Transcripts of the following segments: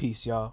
Peace, y'all.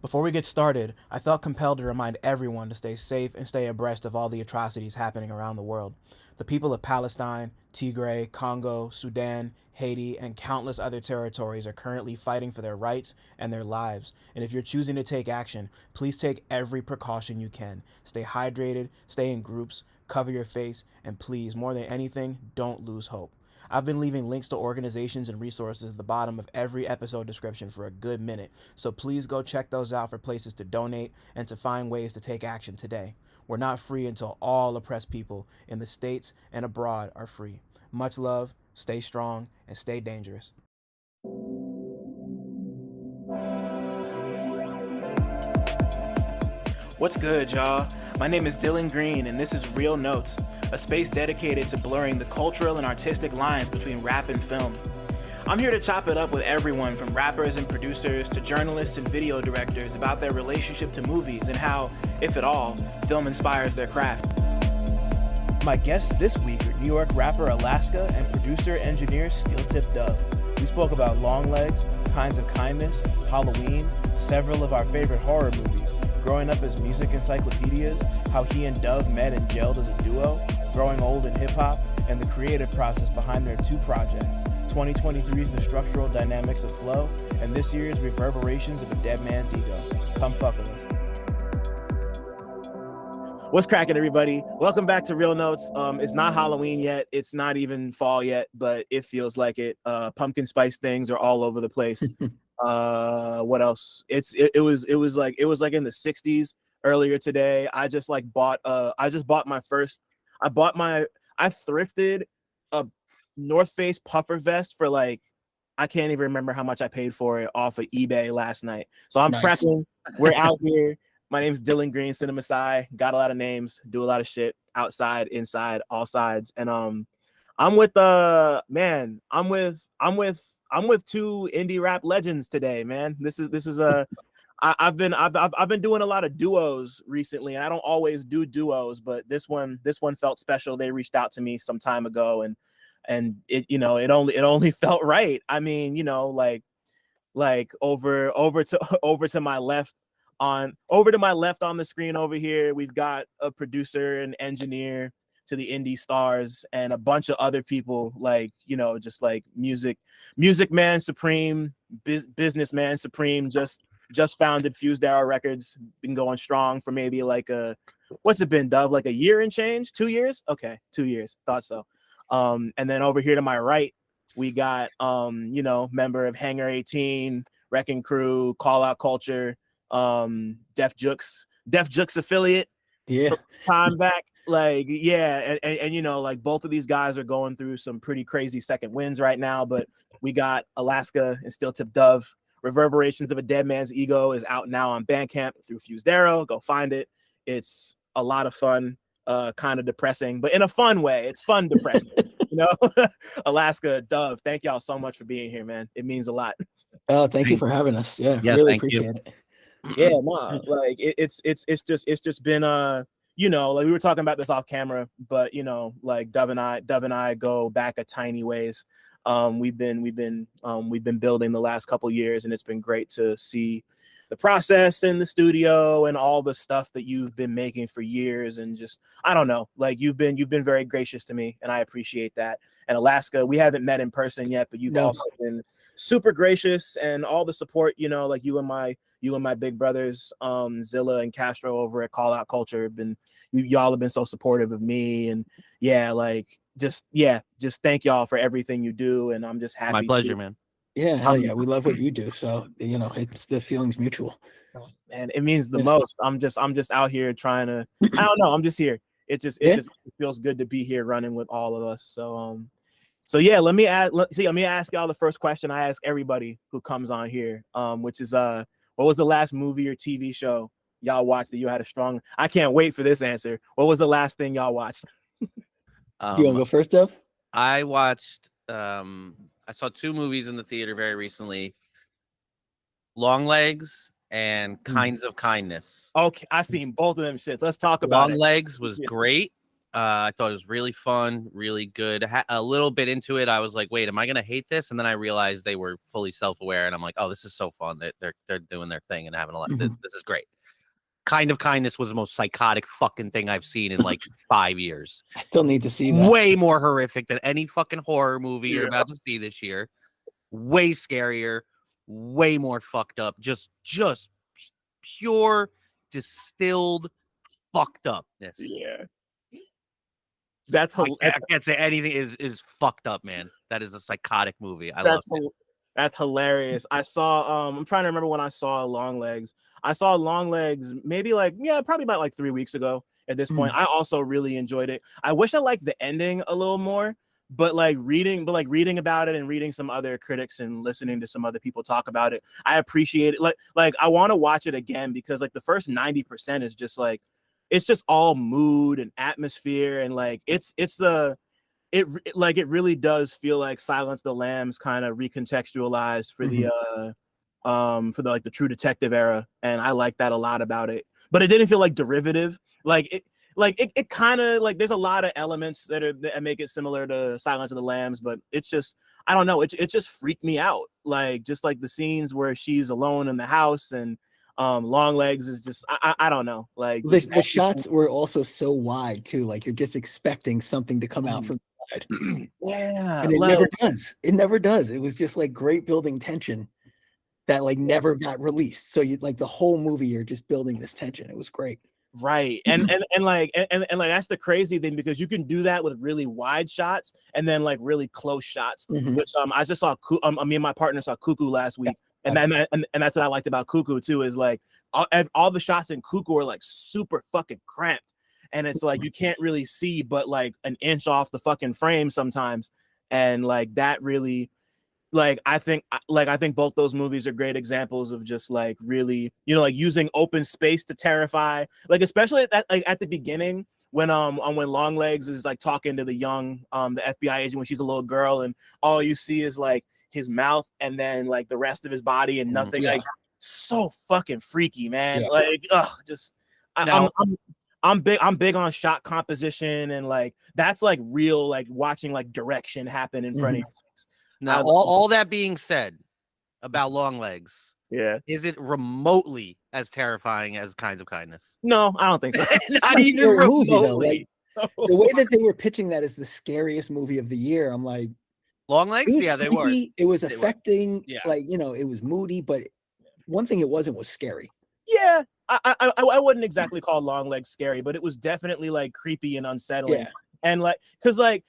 Before we get started, I felt compelled to remind everyone to stay safe and stay abreast of all the atrocities happening around the world. The people of Palestine, Tigray, Congo, Sudan, Haiti, and countless other territories are currently fighting for their rights and their lives. And if you're choosing to take action, please take every precaution you can. Stay hydrated, stay in groups, cover your face, and please, more than anything, don't lose hope. I've been leaving links to organizations and resources at the bottom of every episode description for a good minute, so please go check those out for places to donate and to find ways to take action today. We're not free until all oppressed people in the States and abroad are free. Much love, stay strong, and stay dangerous. What's good, y'all? My name is Dylan Green, and this is Real Notes, a space dedicated to blurring the cultural and artistic lines between rap and film. I'm here to chop it up with everyone from rappers and producers to journalists and video directors about their relationship to movies and how, if at all, film inspires their craft. My guests this week are New York rapper Alaska and producer-engineer Steel Tip Dove. We spoke about Longlegs, Kinds of Kindness, Halloween, several of our favorite horror movies, growing up as music encyclopedias, how he and Dove met and gelled as a duo, growing old in hip-hop, and the creative process behind their two projects, 2023's The Structural Dynamics of Flow, and this year's Reverberations of a Dead Man's Ego. Come fuck with us. What's cracking, everybody? Welcome back to Real Notes. It's not Halloween yet. It's not even fall yet, but it feels like it. Pumpkin spice things are all over the place. What else? It was like in the 60s earlier today. I thrifted a North Face puffer vest for like, I can't even remember how much I paid for it off of eBay last night. So I'm prepping. We're out here. My name's Dylan Green, CineMasai. Got a lot of names, do a lot of shit outside, inside, all sides. And I'm with two indie rap legends today, man. This is I've been doing a lot of duos recently, and I don't always do duos, but this one felt special. They reached out to me some time ago, and it only felt right. I mean, like over to my left on the screen over here, we've got a producer and engineer to the indie stars and a bunch of other people, like, just like music man supreme, businessman supreme, just founded Fused Arrow Records, been going strong for maybe like what's it been, Dove, like a year and change? 2 years? Okay, 2 years, thought so. And then over here to my right, we got member of Hangar 18, Wrecking Crew, Call Out Culture, Def Jux affiliate, time back, like, yeah, and like both of these guys are going through some pretty crazy second wins right now, but we got Alaska and Steel Tip Dove. Reverberations of a Dead Man's Ego is out now on Bandcamp through Fused Arrow. Go find it. It's a lot of fun, kind of depressing, but in a fun way. It's fun depressing. Alaska, Dove, thank y'all so much for being here, man. It means a lot. Oh, thank you for having us. Yeah, really appreciate it. Yeah, no, like it's just been like we were talking about this off camera, but like Dove and I go back a tiny ways. We've been building the last couple years, and it's been great to see the process in the studio and all the stuff that you've been making for years. And just, I don't know, like you've been very gracious to me, and I appreciate that. And Alaska, we haven't met in person yet, but you've also been super gracious, and all the support, like you and my big brothers, Zilla and Castro over at Call Out Culture, y'all have been so supportive of me. And just thank y'all for everything you do. And I'm just happy. My pleasure, man. Yeah, hell yeah, we love what you do. So it's the feeling's mutual. And it means the most. I'm just out here trying to. I don't know. I'm just here. It just feels good to be here running with all of us. So yeah, let me ask y'all the first question I ask everybody who comes on here, which is what was the last movie or TV show y'all watched that you had a strong? I can't wait for this answer. What was the last thing y'all watched? You want to go first, Dove? I watched. I saw two movies in the theater very recently: Longlegs and Kinds of Kindness. Okay, I seen both of them shits. Let's talk about Longlegs was great. I thought it was really fun, really good. A little bit into it, I was like, "Wait, am I gonna hate this?" And then I realized they were fully self-aware, and I'm like, "Oh, this is so fun. They're doing their thing and having a lot. Mhm. This is great." Kind of Kindness was the most psychotic fucking thing I've seen in like 5 years. I still need to see that. Way more horrific than any fucking horror movie you're Yeah. about to see this year. Way scarier, way more fucked up. Just pure distilled fucked upness. Yeah. I can't say anything is fucked up, man. That is a psychotic movie. I love it. That's hilarious. I saw I'm trying to remember when I saw Longlegs. I saw Longlegs maybe probably about like 3 weeks ago at this point. I also really enjoyed it. I wish I liked the ending a little more, but reading about it and reading some other critics and listening to some other people talk about it, I appreciate it. Like I want to watch it again because like the first 90% is just like it's just all mood and atmosphere and like it really does feel like Silence of the Lambs kind of recontextualized for the True Detective era, and I like that a lot about it. But it didn't feel like derivative. It kind of like there's a lot of elements that make it similar to Silence of the Lambs, but it's just I don't know. It just freaked me out. Like just like the scenes where she's alone in the house and Longlegs is just I don't know. Like the shots were also so wide too. Like you're just expecting something to come out from. Yeah, and it never does. It never does. It was just like great building tension that like never got released. So you like the whole movie, you're just building this tension. It was great. Right. And that's the crazy thing because you can do that with really wide shots and then like really close shots, which I just saw me and my partner saw Cuckoo last week. And that's what I liked about Cuckoo too, is like all the shots in Cuckoo are like super fucking cramped. And it's like you can't really see but like an inch off the fucking frame sometimes. And like that really I think both those movies are great examples of just like really, like using open space to terrify, like especially at the beginning when Longlegs is like talking to the young the FBI agent when she's a little girl and all you see is like his mouth and then like the rest of his body and nothing. Like so fucking freaky, man. Like just I'm big on shot composition and like that's like real like watching like direction happen in front of you. Now all that being said about Longlegs, is it remotely as terrifying as Kinds of Kindness? No, I don't think so. Not even remotely. Like, the way that they were pitching that as the scariest movie of the year, I'm like, Longlegs? Yeah, they were. It was affecting, like, it was moody, but one thing it wasn't was scary. Yeah, I wouldn't exactly call Longlegs scary, but it was definitely like creepy and unsettling. And like, cause no,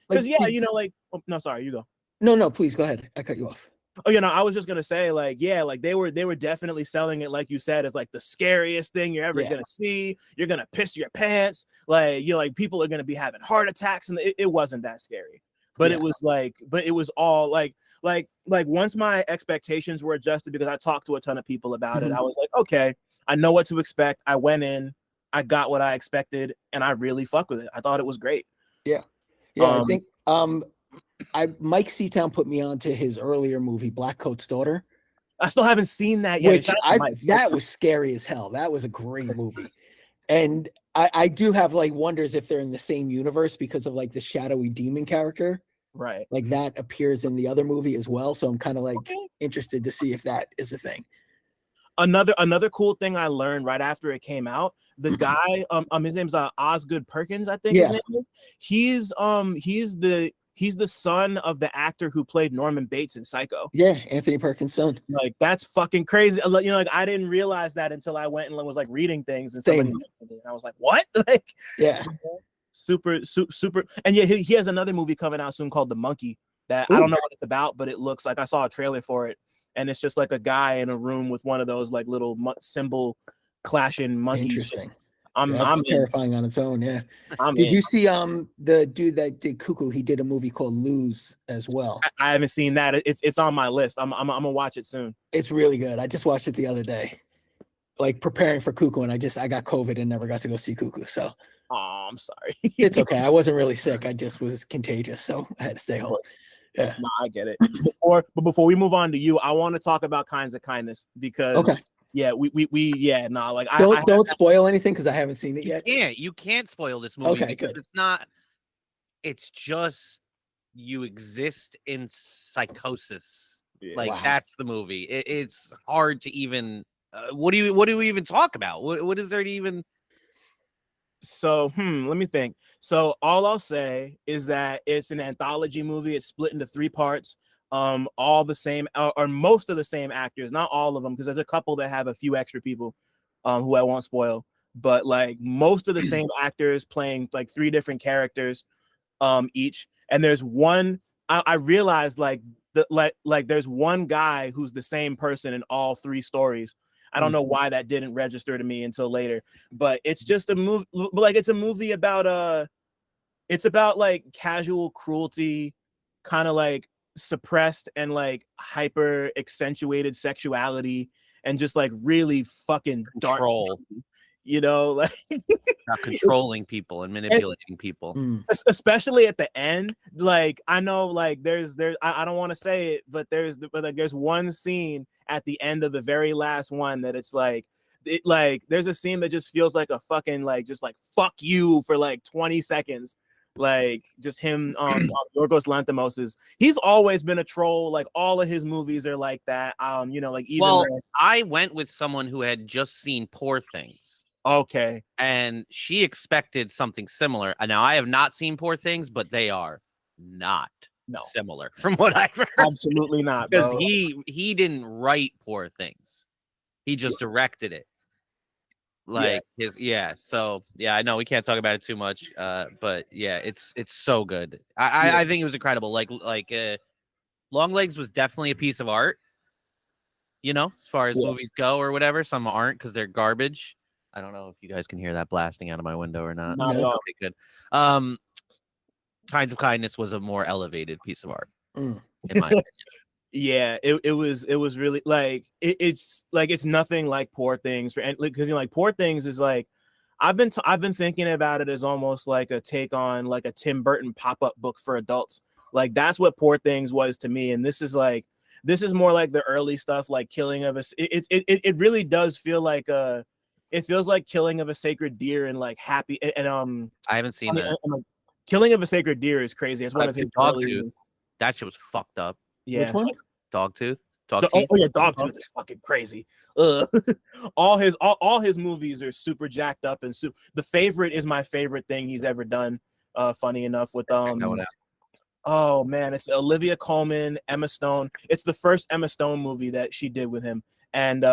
sorry, you go. No, please go ahead. I cut you off. Oh, I was just gonna say, like, like they were definitely selling it, like you said, as like the scariest thing you're ever gonna see. You're gonna piss your pants, like like people are gonna be having heart attacks, and it wasn't that scary. But it was all like once my expectations were adjusted because I talked to a ton of people about it, I was like, okay, I know what to expect. I went in, I got what I expected, and I really fuck with it. I thought it was great. I think Mike Seatown put me on to his earlier movie, Blackcoat's Daughter. I still haven't seen that yet. That was scary as hell. That was a great movie. And I do have like wonders if they're in the same universe because of like the shadowy demon character. Right. Like that appears in the other movie as well. So I'm kind of like interested to see if that is a thing. Another cool thing I learned right after it came out, the guy, his name's Osgood Perkins, I think his name is. He's the son of the actor who played Norman Bates in Psycho. Yeah, Anthony Perkins' son. Like that's fucking crazy. Like I didn't realize that until I went and was like reading things and I was like, what? Like super. And he has another movie coming out soon called The Monkey that I don't know what it's about, but it looks like I saw a trailer for it. And it's just like a guy in a room with one of those like little symbol clashing monkeys. Interesting. I'm terrifying on its own. Yeah. Did you see the dude that did Cuckoo? He did a movie called Lose as well. I haven't seen that. It's on my list. I'm gonna watch it soon. It's really good. I just watched it the other day, like preparing for Cuckoo, and I got COVID and never got to go see Cuckoo. So, I'm sorry. It's okay. I wasn't really sick. I just was contagious, so I had to stay home. Yeah, no, I get it. Before we move on to you, I want to talk about Kinds of Kindness because yeah, yeah, nah, like Don't spoil anything because I haven't seen it yet. You can't spoil this movie Okay, because good. it's not. It's just you exist in psychosis. Yeah. Like Wow. that's the movie. It's hard to even. What do we even talk about? What is there to even? So, let me think. So, all I'll say is that it's an anthology movie. It's split into 3 parts. All the same, or most of the same actors, not all of them, because there's a couple that have a few extra people, who I won't spoil. But like most of the same actors playing like 3 different characters, each. And there's one. I realized like there's one guy who's the same person in all 3 stories. I don't know why that didn't register to me until later, but it's just a movie. Like it's a movie about it's about like casual cruelty, kind of like suppressed and like hyper accentuated sexuality, and just like really fucking dark, Control. like Not controlling people and manipulating people. especially at the end. Like I know like there's I don't want to say it, but there's one scene at the end of the very last one that it's like there's a scene that just feels like a fucking like just like fuck you for like 20 seconds. Like just him Yorgos Lanthimos he's always been a troll. Like all of his movies are like that. Like even I went with someone who had just seen Poor Things. Okay. And she expected something similar. And now I have not seen Poor Things, but they are not similar from what I've heard. Absolutely not, because he didn't write Poor Things. He just directed it. Like so I know we can't talk about it too much. But yeah, it's so good. I think it was incredible. Like Longlegs was definitely a piece of art, as far as movies go or whatever. Some aren't because they're garbage. I don't know if you guys can hear that blasting out of my window or not. Not at all. Okay, good. Kinds of Kindness was a more elevated piece of art, in my opinion. Yeah, it was really like it's nothing like Poor Things because like Poor Things is like I've been thinking about it as almost like a take on like a Tim Burton pop-up book for adults. Like that's what Poor Things was to me, and this is more like the early stuff, like Killing of a. It really does feel like it feels like Killing of a Sacred Deer and like Happy and I haven't seen that. Killing of a Sacred Deer is crazy. It's one of his early. That shit was fucked up. Yeah. Which one? Dogtooth. Dogtooth is fucking crazy. All his movies are super jacked up and The Favorite is my favorite thing he's ever done. Funny enough with oh man, it's Olivia Colman, Emma Stone. It's the first Emma Stone movie that she did with him, and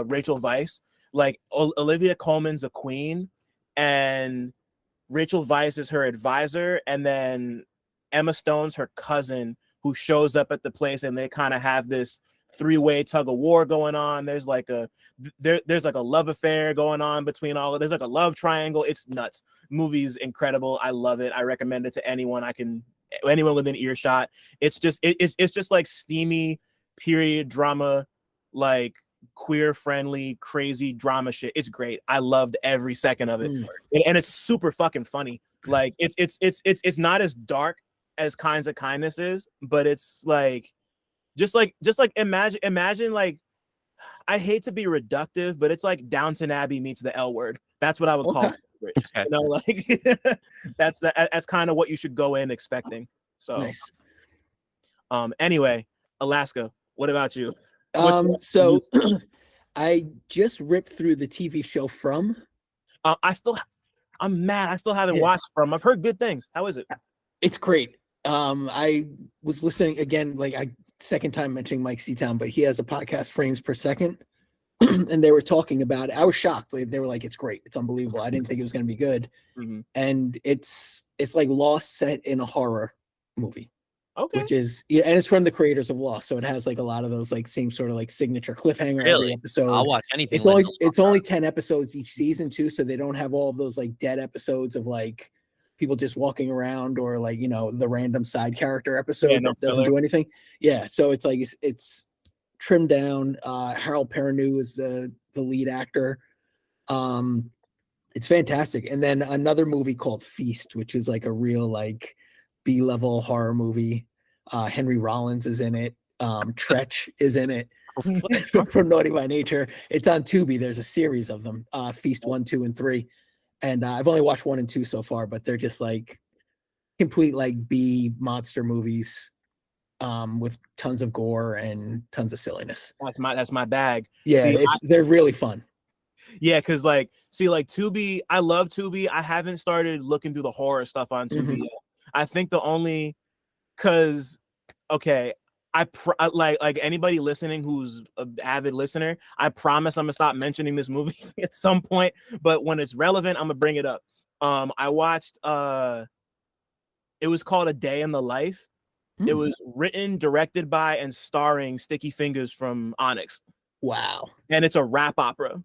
Rachel Weisz. Like Olivia Colman's a queen, and Rachel Weisz is her advisor, and then Emma Stone's her cousin who shows up at the place, and they kind of have this 3-way tug of war going on. There's like a love affair going on between there's like a love triangle. It's nuts. Movie's incredible. I love it. I recommend it to anyone within earshot. It's just like steamy period drama, like queer friendly crazy drama shit. It's great. I loved every second of it. And it's super fucking funny. Like it's not as dark as Kinds of Kindness is, but it's like just like imagine like, I hate to be reductive, but it's like Downton Abbey meets the L Word. That's what I would call it. Like that's kind of what you should go in expecting. So nice. Anyway, Alaska, what about you? So I just ripped through the TV show From. I'm mad. I still haven't watched From. I've heard good things. How is it? It's great. I was listening again, like second time mentioning Mike Seatown, but he has a podcast, Frames Per Second, and they were talking about it. I was shocked. They were like, it's great. It's unbelievable. I didn't think it was going to be good. And it's like Lost set in a horror movie. Okay. Which is, and it's from the creators of Lost, so it has like a lot of those like same sort of like signature cliffhanger every episode. I'll watch anything. It's only 10 episodes each season too, so they don't have all of those like dead episodes of like people just walking around or like the random side character episode that doesn't do anything. Yeah, so it's like it's trimmed down. Harold Perrineau is the lead actor. It's fantastic. And then another movie called Feast, which is like a real like B-level horror movie. Henry Rollins is in it. Tretch is in it. from Naughty by Nature. It's on Tubi. There's a series of them, Feast 1, 2, and 3. And I've only watched 1 and 2 so far, but they're just like complete like B monster movies with tons of gore and tons of silliness. That's my bag. Yeah, they're really fun. Yeah, because like Tubi, I love Tubi. I haven't started looking through the horror stuff on Tubi yet. I think the only because okay, like anybody listening who's an avid listener, I promise I'm gonna stop mentioning this movie at some point, but when it's relevant, I'm gonna bring it up. I watched it was called A Day in the Life. It was written, directed by, and starring Sticky Fingers from Onyx. Wow. And it's a rap opera.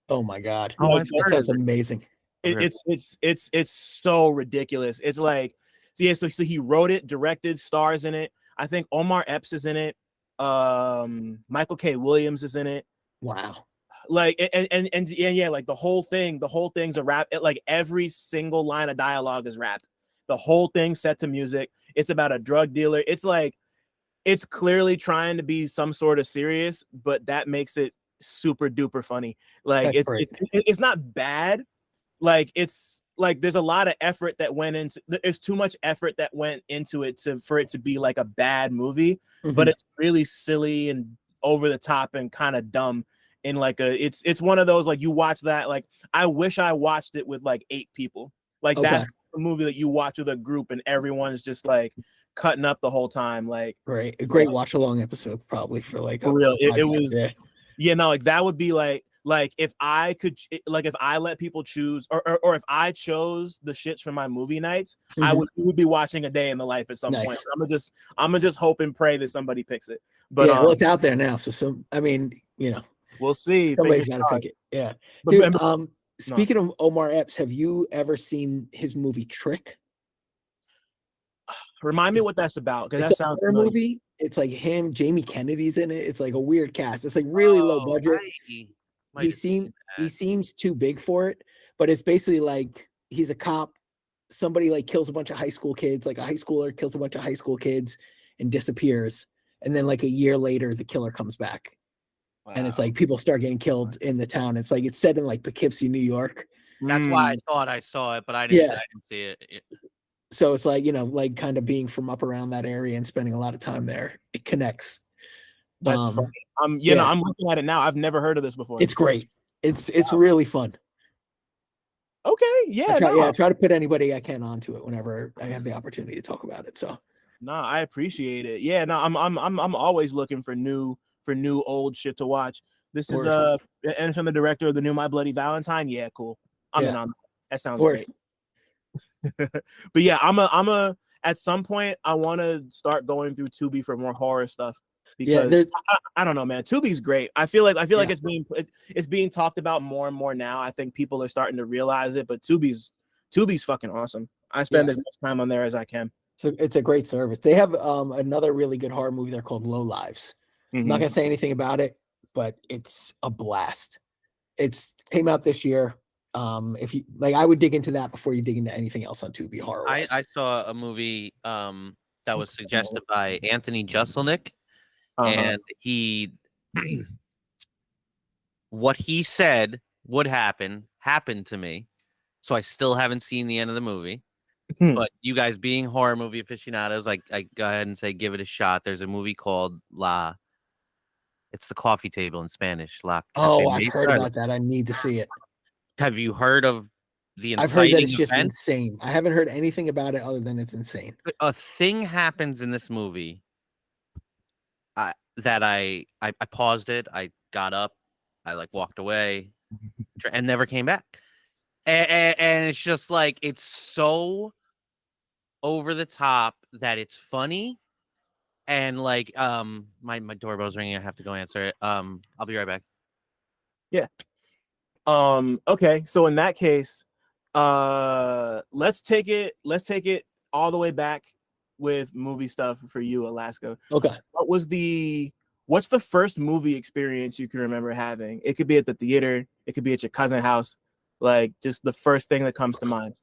Oh my God. Oh, that sounds amazing. It's so ridiculous. It's like, so he wrote it, directed, stars in it. I think Omar Epps is in it. Michael K. Williams is in it. Wow. Like and yeah, like the whole thing's a rap. Like every single line of dialogue is rapped. The whole thing set to music. It's about a drug dealer. It's like, it's clearly trying to be some sort of serious, but that makes it super duper funny. Like it's not bad. Like it's like there's a lot of effort that went into. There's too much effort that went into it for it to be like a bad movie, but it's really silly and over the top and kind of dumb. In like it's one of those like you watch that like I wish I watched it with like 8 people. Like that's a movie that you watch with a group and everyone's just like cutting up the whole time. Like a great watch along episode probably for like for real. It was no, like that would be like if I could like if I let people choose or if I chose the shits for my movie nights, we would be watching A Day in the Life at some point. I'm gonna just hope and pray that somebody picks it. But well, it's out there now, so I mean, we'll see. Somebody's got to pick it. Yeah. Dude, speaking of Omar Epps, have you ever seen his movie Trick? Remind me what that's about, because that sounds a movie. It's like him, Jamie Kennedy's in it. It's like a weird cast. It's like really low budget. He seems too big for it, but it's basically like he's a cop. Somebody like kills a bunch of high school kids, like a high schooler kills a bunch of high school kids and disappears. And then like a year later, the killer comes back. Wow. And it's like people start getting killed in the town. It's like it's set in like Poughkeepsie, New York. That's why I thought I saw it, but I didn't see it. So it's like, like kind of being from up around that area and spending a lot of time there. It connects. That's funny. I'm looking at it now. I've never heard of this before. It's great. It's really fun. Okay. Yeah. I try to put anybody I can onto it whenever I have the opportunity to talk about it. So no, I appreciate it. Yeah, no, I'm always looking for new old shit to watch. This is and from the director of the new My Bloody Valentine. Yeah, cool. I'm in on that. That sounds great. But yeah, I'm a at some point I want to start going through Tubi for more horror stuff, because I don't know, man. Tubi's great. I feel like it's being talked about more and more now. I think people are starting to realize it, but Tubi's fucking awesome. I spend as much time on there as I can. So it's a great service. They have another really good horror movie. They're called Low Lives. I'm not gonna say anything about it, but it's a blast. It's came out this year. If you like, I would dig into that before you dig into anything else on Tubi horror. I saw a movie that was suggested by Anthony Jeselnik, and he what he said would happen happened to me. So I still haven't seen the end of the movie. But you guys being horror movie aficionados, I go ahead and say give it a shot. There's a movie called it's the coffee table in Spanish. I've heard about that. I need to see it. Have you heard of the inciting I've heard that it's just event? insane. I haven't heard anything about it other than it's insane. A thing happens in this movie that I paused it. I got up. I like walked away and never came back. And it's just like, it's so over the top that it's funny. And like, my doorbell's ringing. I have to go answer it. I'll be right back. Yeah. Okay. So in that case, let's take it all the way back with movie stuff for you, Alaska. Okay. What's the first movie experience you can remember having? It could be at the theater. It could be at your cousin's house. Like just the first thing that comes to mind.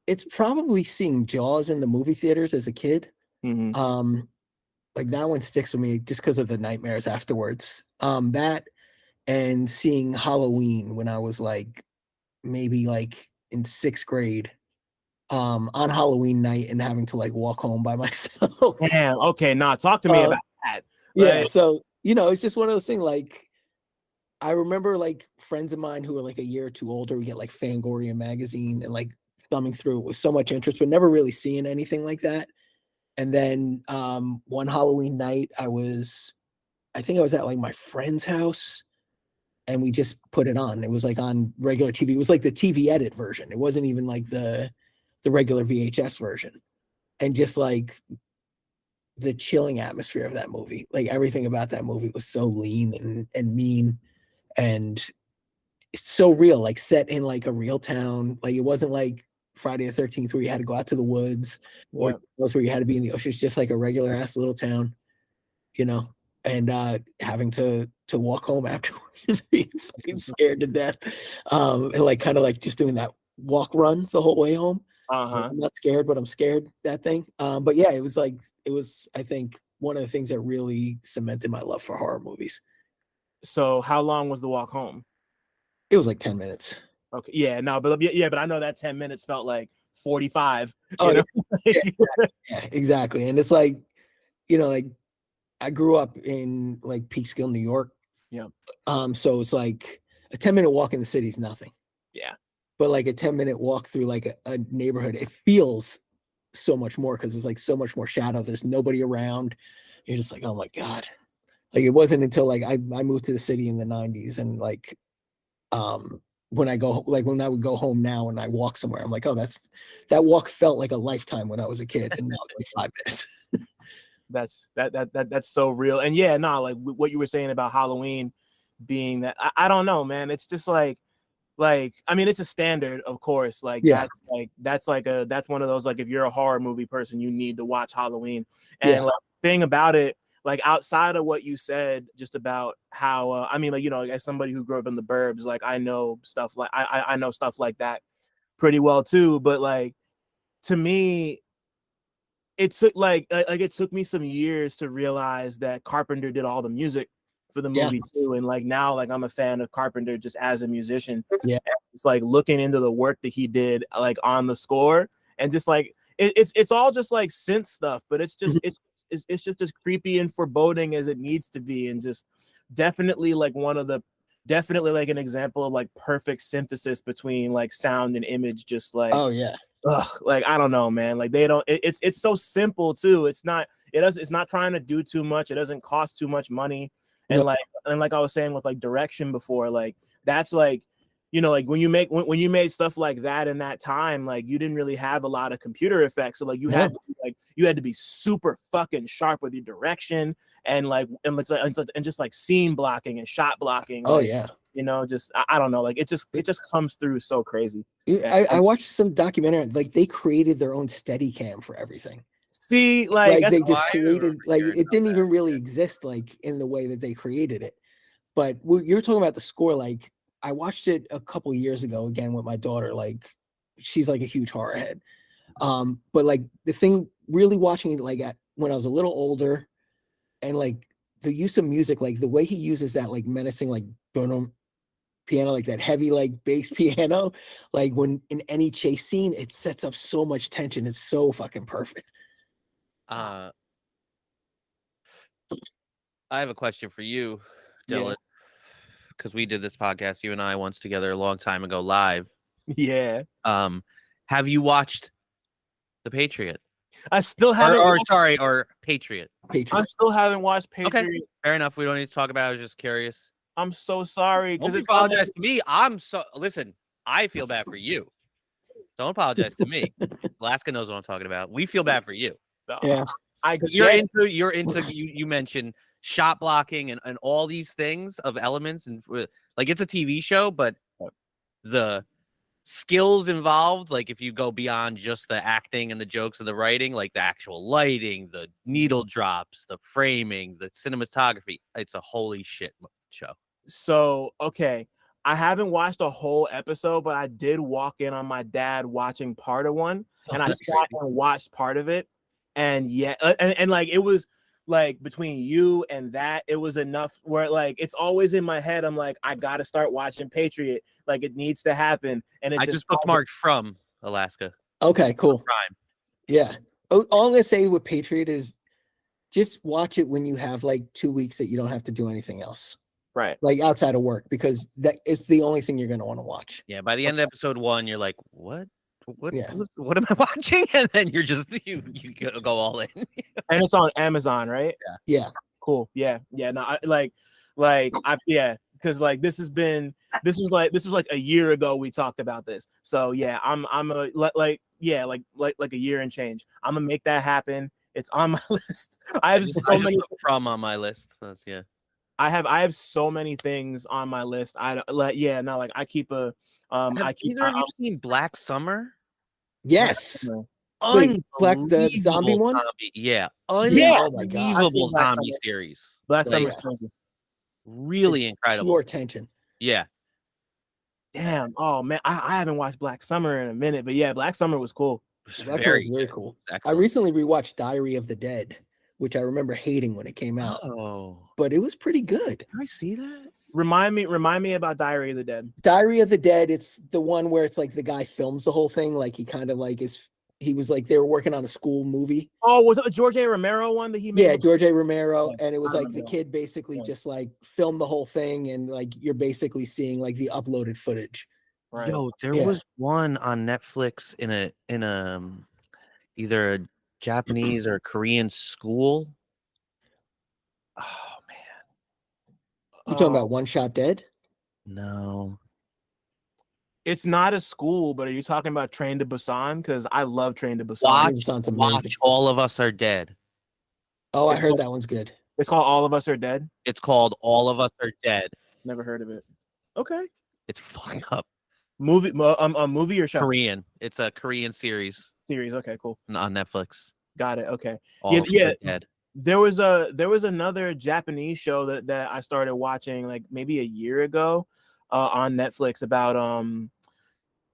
It's probably seeing Jaws in the movie theaters as a kid. like that one sticks with me just because of the nightmares afterwards. That and seeing Halloween when I was like maybe like in 6th grade, on Halloween night and having to like walk home by myself. Damn. Okay. Nah. Talk to me about that. Yeah. So, it's just one of those things. Like, I remember like friends of mine who were like a year or two older, we get like Fangoria magazine and like thumbing through it with so much interest, but never really seeing anything like that. And then one Halloween night, I think I was at like my friend's house and we just put it on. It was like on regular TV. It was like the TV edit version. It wasn't even like the regular VHS version. And just like the chilling atmosphere of that movie, like everything about that movie was so lean and mean, and it's so real, like set in like a real town. Like it wasn't like Friday the 13th where you had to go out to the woods or where you had to be in the ocean. It's just like a regular ass little town, and having to walk home afterwards being fucking scared to death. And like kind of like just doing that walk run the whole way home. I'm not scared, but I'm scared, that thing. But yeah, it was I think one of the things that really cemented my love for horror movies. So how long was the walk home? It was like 10 minutes. Okay. Yeah, no, but I know that 10 minutes felt like 45. Oh, yeah, exactly. And it's like, like I grew up in like Peekskill, New York. Yeah. So it's like a 10-minute walk in the city is nothing. Yeah. But like a 10-minute walk through like a neighborhood, it feels so much more because there's like so much more shadow. There's nobody around. You're just like, oh my God. Like it wasn't until like I moved to the city in the 90s and like when I would go home now and I walk somewhere, I'm like, oh, that walk felt like a lifetime when I was a kid, and now it's like 5 minutes. That's so real. And yeah, no, like what you were saying about Halloween being that, I don't know, man. It's just like I mean, it's a standard, of course. Like that's one of those, like if you're a horror movie person, you need to watch Halloween. And like thing about it, like outside of what you said just about how I mean, like, as somebody who grew up in the burbs, like I know stuff like I know stuff like that pretty well too. But like to me, it took it took me some years to realize that Carpenter did all the music for the movie too. And like now, like I'm a fan of Carpenter just as a musician. Yeah. It's like looking into the work that he did like on the score, and just like it's all just like synth stuff, but it's just it's just as creepy and foreboding as it needs to be, and just definitely like definitely like an example of like perfect synthesis between like sound and image. Just like, oh yeah, like I don't know, man. Like they don't. It's so simple too. It's not trying to do too much. It doesn't cost too much money. And like I was saying with like direction before, like that's like, like when you made stuff like that in that time, like you didn't really have a lot of computer effects. So like you had to be super fucking sharp with your direction and just like scene blocking and shot blocking. Oh yeah. Just I don't know, like it just comes through so crazy. I watched some documentary, like they created their own Steadicam for everything. See, like they just created, like it didn't even really exist like in the way that they created it. But you're talking about the score, like I watched it a couple years ago again with my daughter. Like she's like a huge horror head. But like the thing really watching it like when I was a little older, and like the use of music, like the way he uses that like menacing like piano, like that heavy like bass piano, like when in any chase scene, it sets up so much tension. It's so fucking perfect. I have a question for you, Dylan, because we did this podcast, you and I, once together a long time ago live. Yeah. Have you watched The Patriot? I still haven't. Or Patriot. I still haven't watched Patriot. Okay, fair enough. We don't need to talk about it. I was just curious. I'm so sorry. Don't apologize to me. Listen, I feel bad for you. Don't apologize to me. Alaska knows what I'm talking about. We feel bad for you. Yeah. Because you're into you mentioned shot blocking and all these things of elements, and like it's a TV show, but the skills involved, like if you go beyond just the acting and the jokes and the writing, like the actual lighting, the needle drops, the framing, the cinematography, it's a holy shit show. So, okay, I haven't watched a whole episode, but I did walk in on my dad watching part of one, and I sat and watched part of it. And yeah, and like it was like between you and that, it was enough where like it's always in my head. I'm like, I gotta start watching Patriot. Like it needs to happen. And it I just bookmarked From Alaska. Okay, cool. Prime. Yeah. All I'm gonna say with Patriot is just watch it when you have like 2 weeks that you don't have to do anything else. Right. Like outside of work, because that is the only thing you're gonna want to watch. Yeah, by the end of episode 1, you're like, what Yeah. what am I watching? And then you're just you go all in. And it's on Amazon, right? Yeah. Cool. Yeah. No, because like this was like a year ago we talked about this. So yeah, I'm a like a year and change. I'm gonna make that happen. It's on my list. I have so many From on my list. That's, yeah. I have so many things on my list. I keep a Have either of you seen Black Summer? Yes. Unbelievable the zombie one? Yeah. Yeah. Oh my God. Unbelievable zombie series. Black Like, Summer's crazy. really incredible. Pure tension. Yeah. Damn. Oh man, I haven't watched Black Summer in a minute, but yeah, Black Summer was cool. That was really cool. I recently rewatched Diary of the Dead, which I remember hating when it came out. Oh, but it was pretty good. Did I see that? Remind me about Diary of the Dead. Diary of the Dead, it's the one where it's like the guy films the whole thing, like he kind of like he was like they were working on a school movie. Oh, was it the George A. Romero one that he made? Yeah, George A. Romero, and it was like the that. kid basically just like filmed the whole thing, and like you're basically seeing like the uploaded footage. Right. Yo, there was one on Netflix in a either a Japanese or Korean school. Oh man. You talking about One Shot Dead? No. It's not a school, but are you talking about Train to Busan? Because I love Train to Busan. Watch All of Us Are Dead. Oh, I heard that one's good. It's called All of Us Are Dead. It's called All of Us Are Dead. Never heard of it. Okay. It's fucking up. Movie or show? Korean. It's a Korean series. Okay, cool. On Netflix. Got it. Okay. All of Us Are Dead. There was another Japanese show that I started watching like maybe a year ago on Netflix about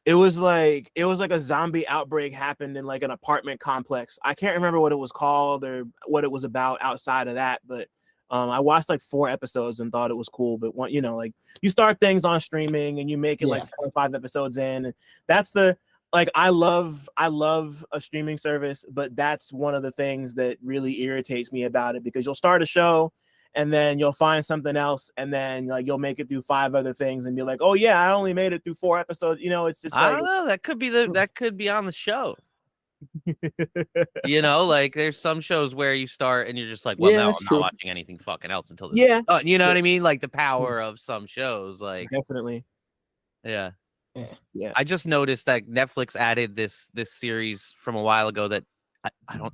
it was like a zombie outbreak happened in like an apartment complex. I can't remember what it was called or what it was about outside of that, but I watched like 4 episodes and thought it was cool. But like you start things on streaming and you make it like 4 or 5 episodes in, and that's the like I love a streaming service, but that's one of the things that really irritates me about it, because you'll start a show and then you'll find something else, and then like you'll make it through 5 other things and be like, oh yeah, I only made it through 4 episodes. It's just I don't know. That could be on the show. Like there's some shows where you start and you're just like, well, no, I'm not watching anything fucking else until this. Yeah. You know what I mean? Like the power of some shows, like definitely. Yeah. Yeah. I just noticed that Netflix added this series from a while ago that I don't.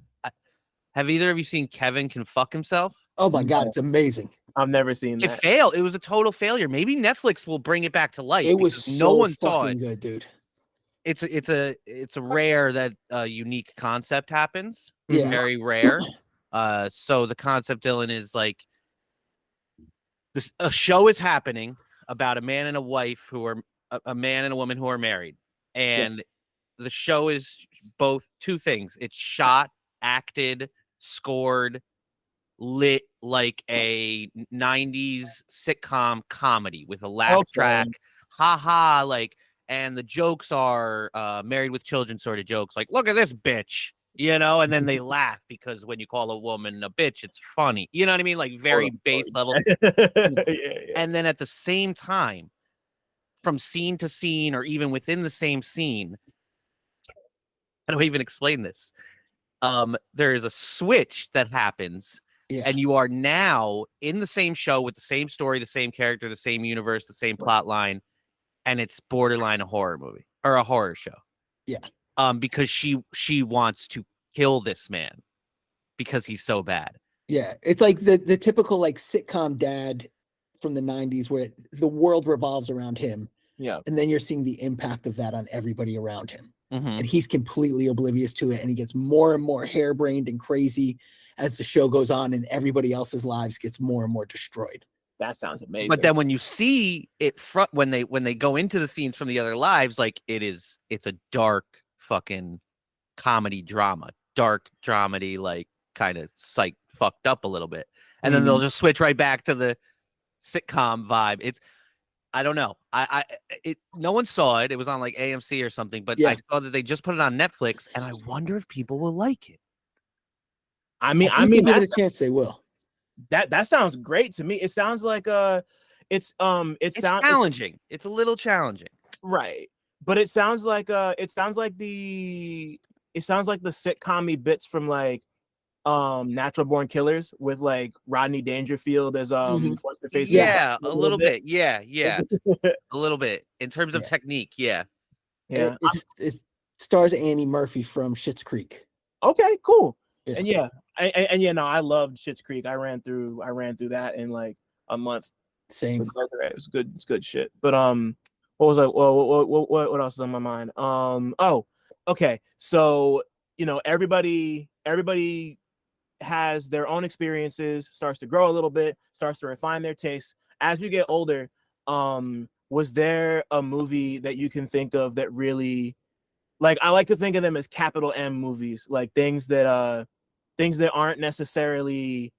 Have either of you seen Kevin Can Fuck Himself? Oh my God, it's amazing. I've never seen that. It failed. It was a total failure. Maybe Netflix will bring it back to life. It was no one saw it. Good, dude. It's a rare that a unique concept happens. Yeah. Very rare. So the concept, Dylan, is like a show is happening about a man and a wife who are a man and a woman who are married, and the show is both 2 things. It's shot, acted, scored, lit like a 90s sitcom comedy with a laugh track, like, and the jokes are Married with Children sort of jokes, like, look at this bitch, and then they laugh because when you call a woman a bitch, it's funny, you know what I mean, like very base level. And then at the same time, from scene to scene, or even within the same scene, how do I even explain this? There is a switch that happens, and you are now in the same show with the same story, the same character, the same universe, the same plot line, and it's borderline a horror movie or a horror show. Yeah. Because she wants to kill this man because he's so bad. Yeah, it's like the typical like sitcom dad from the 90s where the world revolves around him. Yeah. And then you're seeing the impact of that on everybody around him. Mm-hmm. And he's completely oblivious to it, and he gets more and more harebrained and crazy as the show goes on, and everybody else's lives gets more and more destroyed. That sounds amazing. But then when you see it when they go into the scenes from the other lives, like it's a dark fucking comedy drama, dark dramedy, like kind of psych fucked up a little bit, and then they'll just switch right back to the sitcom vibe. I don't know. No one saw it. It was on like AMC or something, but I saw that they just put it on Netflix, and I wonder if people will like it. I mean, give it a chance. They will. That sounds great to me. It sounds like it's challenging. It's a little challenging, right? But it sounds like the sitcom-y bits from like Natural Born Killers with like Rodney Dangerfield as what's the face? Yeah, a little bit. Yeah, a little bit in terms of technique. Yeah. It stars Annie Murphy from Schitt's Creek. Okay, cool. Yeah. And no, I loved Schitt's Creek. I ran through that in like a month. Same. It was good. It's good shit. But what was I? Well, what else is on my mind? Oh, okay. So everybody has their own experiences. Starts to grow a little bit. Starts to refine their tastes as you get older. Was there a movie that you can think of that really, like, I like to think of them as capital M movies, like things that aren't necessarily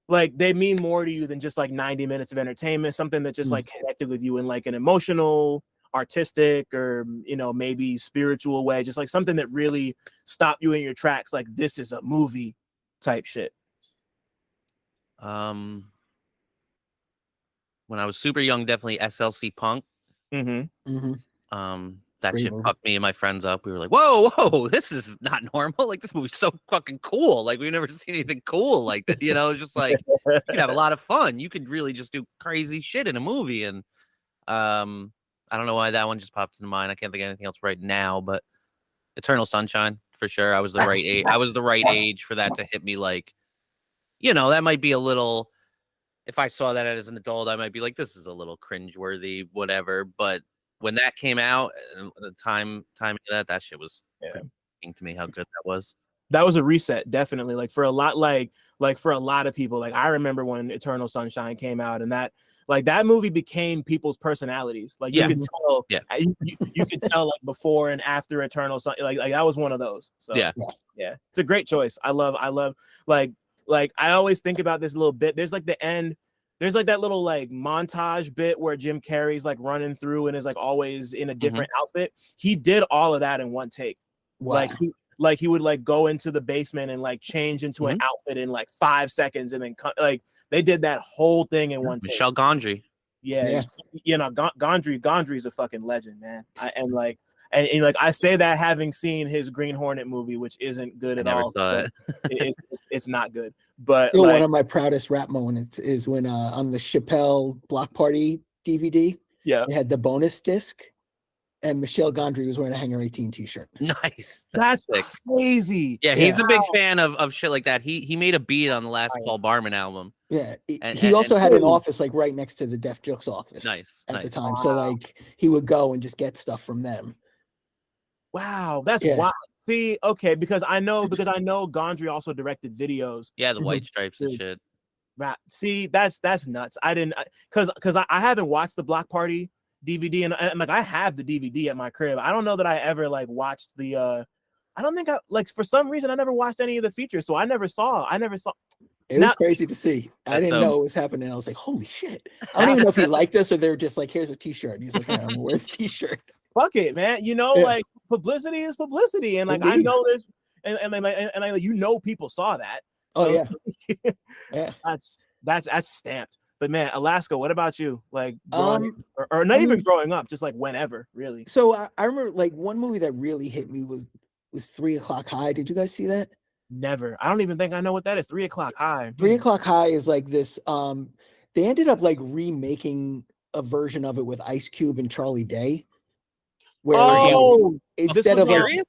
like, they mean more to you than just like 90 minutes of entertainment, something that just like connected with you in like an emotional, artistic, or maybe spiritual way, just like something that really stopped you in your tracks, like this is a movie type shit. When I was super young, definitely SLC Punk. That Great shit movie. fucked me and my friends up. We were like, whoa, this is not normal. Like, this movie's so fucking cool. Like, we've never seen anything cool like that. It's just like, you could have a lot of fun. You could really just do crazy shit in a movie. And I don't know why that one just popped into mind. I can't think of anything else right now, but Eternal Sunshine, for sure. I was the right age. I was the right age for that to hit me. Like, that might be a little, if I saw that as an adult, I might be like, this is a little cringeworthy, whatever. But when that came out, the time of that shit was to me how good that was. That was a reset, definitely. Like for a lot, like for a lot of people. Like I remember when Eternal Sunshine came out, and that movie became people's personalities. Like you could tell, you could tell like before and after Eternal Sunshine. Like that was one of those. So yeah, it's a great choice. I love like I always think about this little bit. There's like the end. There's like that little like montage bit where Jim Carrey's like running through and is like always in a different outfit. He did all of that in one take. Wow. Like he would like go into the basement and like change into an outfit in like 5 seconds, and then like they did that whole thing in one take. Michel Gondry. Yeah. Gondry's a fucking legend, man. And I say that having seen his Green Hornet movie, which isn't good at all. It's not good. But still, one of my proudest rap moments is when on the Chappelle Block Party DVD, they had the bonus disc, and Michel Gondry was wearing a Hangar 18 t-shirt. Nice. That's crazy. Yeah, he's a big fan of shit like that. He made a beat on the last Paul Barman album. Yeah, he also had an office like right next to the Def Jux office. At the time, so like he would go and just get stuff from them. Wow, that's wild. See, okay, because I know Gondry also directed videos. Yeah, the White Stripes and shit. Right. See, that's nuts. I didn't, because I haven't watched the Block Party DVD, and like I have the DVD at my crib. I don't know that I ever like watched the I don't think I like, for some reason I never watched any of the features, so I never saw. It was crazy to see. I didn't know what was happening. I was like, holy shit. I don't even know if he liked us or they were just like, here's a t-shirt. And he's like, I'm gonna wear this t-shirt. Fuck it, man. Like publicity is publicity. And like, I know this, and I people saw that. So, yeah. That's stamped. But man, Alaska, what about you? Like growing, or not even growing up, just like whenever, really. So I remember like one movie that really hit me was 3 O'Clock High. Did you guys see that? Never. I don't even think I know what that is. 3 O'Clock High. 3 O'Clock High is like this. They ended up like remaking a version of it with Ice Cube and Charlie Day. Where instead of like,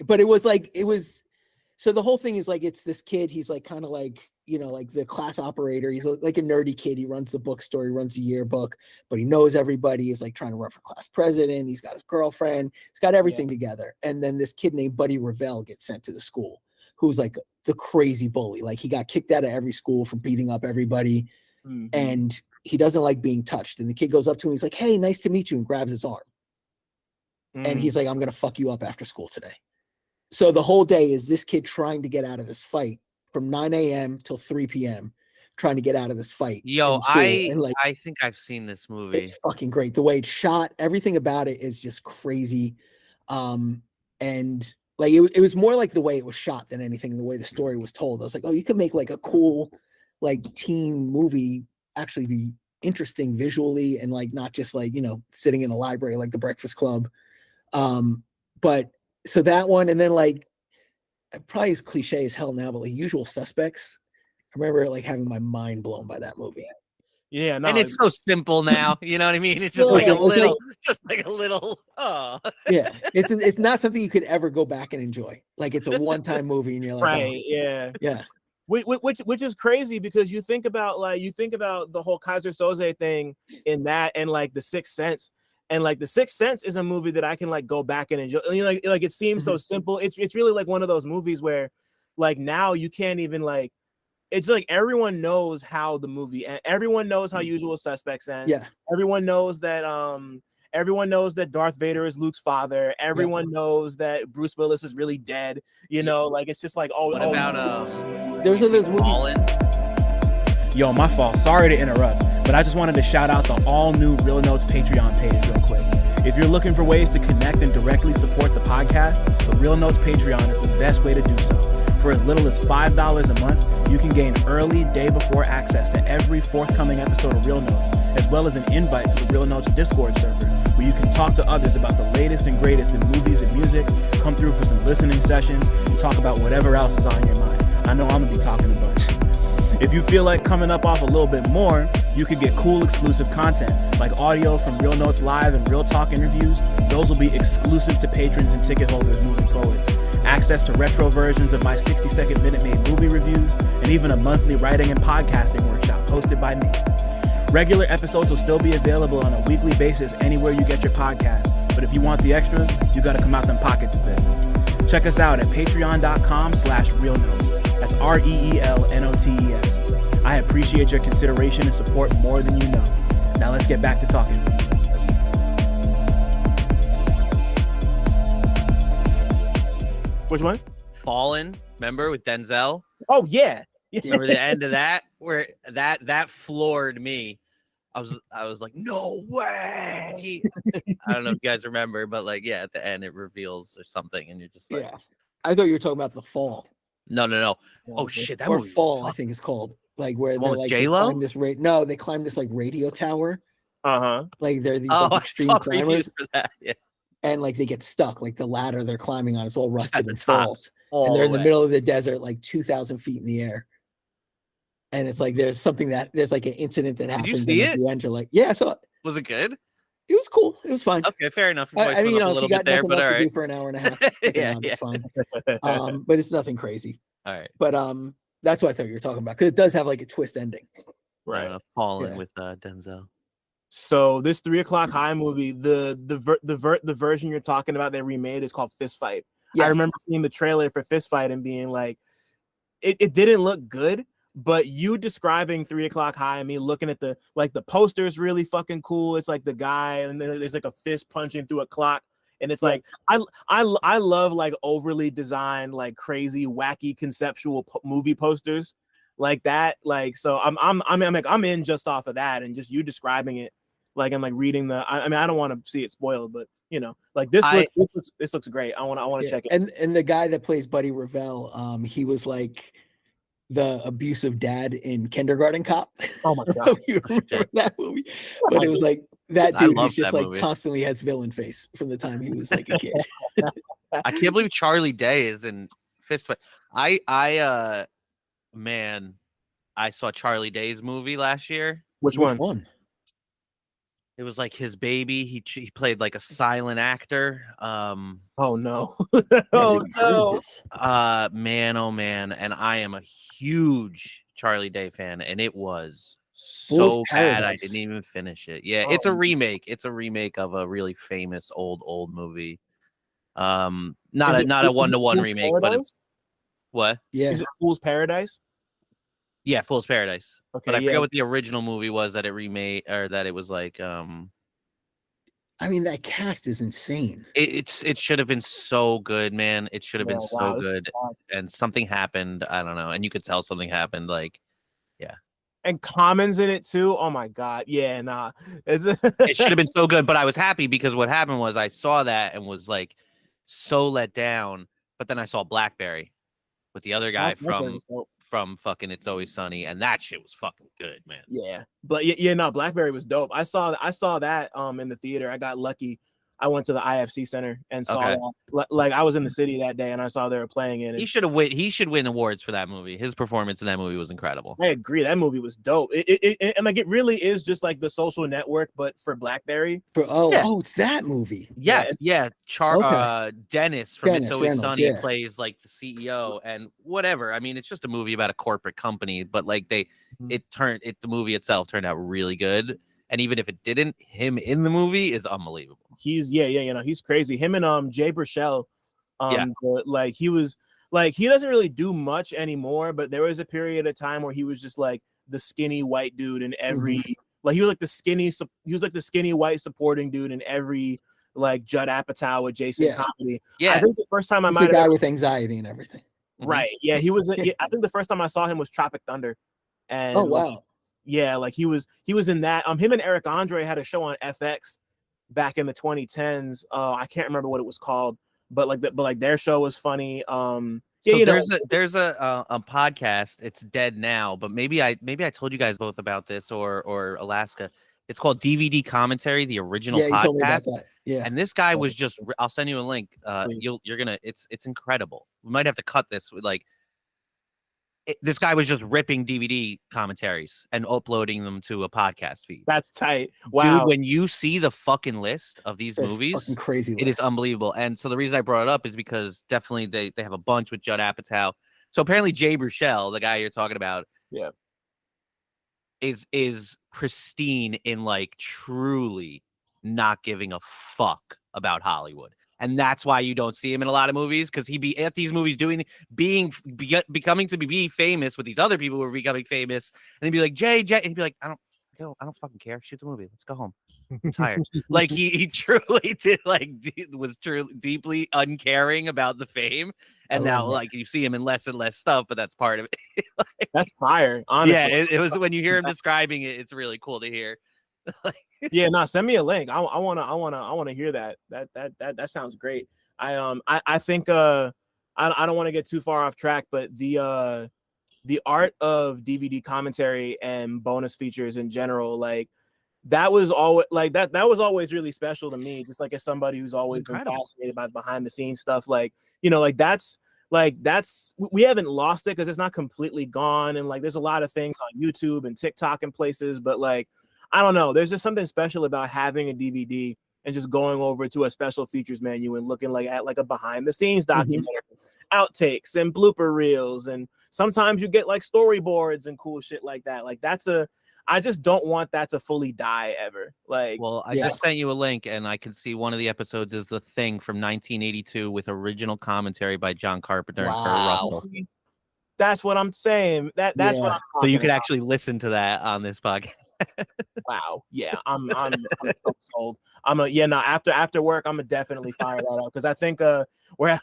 but it was. So the whole thing is like, it's this kid. He's like kind of like, like the class operator. He's like a nerdy kid. He runs the bookstore. He runs a yearbook, but he knows everybody. He's like trying to run for class president. He's got his girlfriend. He's got everything together. And then this kid named Buddy Revell gets sent to the school, who's like the crazy bully. Like he got kicked out of every school for beating up everybody. And he doesn't like being touched. And the kid goes up to him. He's like, hey, nice to meet you. And grabs his arm. And he's like, I'm going to fuck you up after school today. So the whole day is this kid trying to get out of this fight from 9 a.m. till 3 p.m. trying to get out of this fight. Yo, in school. And like, I think I've seen this movie. it's fucking great. The way it's shot, everything about it is just crazy. And like it was more like the way it was shot than anything, the way the story was told. I was like, oh, you could make like a cool like teen movie actually be interesting visually and like not just like, sitting in a library like The Breakfast Club. But so that one, and then like probably as cliche as hell now, but like Usual Suspects. I remember like having my mind blown by that movie. Yeah, no, and it's so simple now. You know what I mean? It's just like a little. Oh, yeah. It's not something you could ever go back and enjoy. Like it's a one-time movie, and you're like, right, oh. yeah. Which is crazy because you think about the whole Kaiser Soze thing in that, and like The Sixth Sense, and like The Sixth Sense is a movie that I can like go back and enjoy. Like it seems so simple. It's really like one of those movies where like now you can't even like. It's like everyone knows how the movie ends. Everyone knows how Usual Suspects ends. Yeah. Everyone knows that Darth Vader is Luke's father. Everyone knows that Bruce Willis is really dead. Like it's just like what about those are those movies. Fallen? Yo, my fault. Sorry to interrupt, but I just wanted to shout out the all new Real Notes Patreon page real quick. If you're looking for ways to connect and directly support the podcast, the Real Notes Patreon is the best way to do so. For as little as $5 a month, you can gain early day before access to every forthcoming episode of Real Notes, as well as an invite to the Real Notes Discord server, where you can talk to others about the latest and greatest in movies and music, come through for some listening sessions, and talk about whatever else is on your mind. I know I'm gonna be talking a bunch. If you feel like coming up off a little bit more, you could get cool exclusive content, like audio from Real Notes Live and Real Talk interviews. Those will be exclusive to patrons and ticket holders moving forward. Access to retro versions of my 60-second Minute Maid movie reviews, and even a monthly writing and podcasting workshop hosted by me. Regular episodes will still be available on a weekly basis anywhere you get your podcasts, but if you want the extras, you gotta come out them pockets a bit. Check us out at patreon.com/realnotes. That's REELNOTES. I appreciate your consideration and support more than you know. Now let's get back to talking. Which one? Fallen, remember, with Denzel? Oh yeah. Remember the end of that, where that floored me. I was like, no way. I don't know if you guys remember, but like, yeah, at the end it reveals or something, and you're just like, yeah. I thought you were talking about The Fall. No. Oh shit, that or movie. Fall, I think it's called. Like where they're like J-Lo? they climb this like radio tower. Like they're these like, extreme climbers. For that. Yeah. And like they get stuck, like the ladder they're climbing on, it's all rusted and top. falls. And they're in the middle of the desert, like 2,000 feet in the air. And it's like there's like an incident that happens. Did you see it? At the end, you're like, yeah, I saw it. Was it good? It was cool. It was fine. Okay, fair enough. I mean, if you got there, nothing but else to right. do for an hour and a half, it's fine. But it's nothing crazy. All right. But that's what I thought you were talking about, because it does have like a twist ending. Right. Fallen with Denzel. So this 3 O'Clock High movie, the version you're talking about they remade is called Fist Fight. Yes. I remember seeing the trailer for Fist Fight and being like, it didn't look good, but you describing 3 O'Clock High and me looking at the poster is really fucking cool. It's like the guy and then there's like a fist punching through a clock. And it's like, I love like overly designed, like crazy, wacky conceptual movie posters like that. Like, so I'm in just off of that, and just you describing it. Like I'm like reading I mean, I don't want to see it spoiled, but like this looks great. I want to check it. And the guy that plays Buddy Revell, he was like the abusive dad in Kindergarten Cop. Oh my god, you remember that movie? But it was like that dude who's just like movie. Constantly has villain face from the time he was like a kid. I can't believe Charlie Day is in Fist Fight. I saw Charlie Day's movie last year. Which one? It was like his baby. He played like a silent actor. Oh no. Oh no. Man, oh man. And I am a huge Charlie Day fan, and it was so bad I didn't even finish it. Yeah, it's a remake. It's a remake of a really famous old not a one-to-one remake, but it's what? Yeah. Is it Fool's Paradise? Yeah, Fool's Paradise. Okay, but I forget what the original movie was that it remade, or that it was like I mean, that cast is insane. It should have been so good, man. It should have been so good, and something happened. I don't know, and you could tell something happened. Like, yeah. And Common's in it too. Oh my god, yeah, nah. It should have been so good, but I was happy because what happened was I saw that and was like so let down. But then I saw Blackberry with the other guy from fucking It's Always Sunny, and that shit was fucking good, man. Yeah, but yeah, no, Blackberry was dope. I saw that in the theater. I got lucky. I went to the IFC Center and saw that. Like I was in the city that day and I saw they were playing it. He should have He should win awards for that movie. His performance in that movie was incredible. I agree. That movie was dope. And like it really is just like The Social Network, but for BlackBerry. It's that movie. Yes, yeah. Dennis from It's Always Sunny plays like the CEO and whatever. I mean, it's just a movie about a corporate company, but like the movie itself turned out really good. And even if it didn't, him in the movie is unbelievable. He's he's crazy. Him and Jay Baruchel, he doesn't really do much anymore, but there was a period of time where he was just like the skinny white dude in every like he was like the skinny white supporting dude in every like Judd Apatow adjacent comedy. Yeah, I think the first time I met the guy with anxiety and everything. Right. Yeah, he was. I think the first time I saw him was Tropic Thunder. And wow. Yeah, like he was in that. Him and Eric Andre had a show on FX back in the 2010s. I can't remember what it was called, but their show was funny. There's a podcast. It's dead now, but maybe I told you guys both about this or Alaska. It's called DVD Commentary, the original podcast. You told me about that. Yeah. And this guy was just. I'll send you a link. You're gonna. It's incredible. We might have to cut this with like. This guy was just ripping DVD commentaries and uploading them to a podcast feed. That's tight. Wow. Dude, when you see the fucking list of these movies, fucking crazy. It is unbelievable. And so the reason I brought it up is because definitely they have a bunch with Judd Apatow. So apparently Jay Baruchel, the guy you're talking about, is pristine in like truly not giving a fuck about Hollywood. And that's why you don't see him in a lot of movies, because he'd be at these movies becoming to be famous with these other people who are becoming famous, and he'd be like, Jay, and he'd be like, I don't fucking care. Shoot the movie. Let's go home. I'm tired. Like he truly did was truly deeply uncaring about the fame. And now like you see him in less and less stuff, but that's part of it. That's fire. Honestly. Yeah, it was when you hear him describing it, it's really cool to hear. Yeah, no, send me a link. I wanna hear that. That sounds great. I think I don't want to get too far off track, but the art of DVD commentary and bonus features in general, like that was always always really special to me, just like as somebody who's always been fascinated by behind the scenes stuff. Like, that's we haven't lost it because it's not completely gone, and like there's a lot of things on YouTube and TikTok and places, but like I don't know. There's just something special about having a DVD and just going over to a special features menu and looking at a behind the scenes documentary, outtakes and blooper reels, and sometimes you get like storyboards and cool shit like that. Like I just don't want that to fully die ever. Like, well, I just sent you a link, and I can see one of the episodes is The Thing from 1982 with original commentary by John Carpenter and Kurt Russell. That's what I'm saying. That's what I'm talking So you could about. actually listen to that on this podcast. Wow. Yeah, I'm so sold. After work, I'm gonna definitely fire that up because I think we're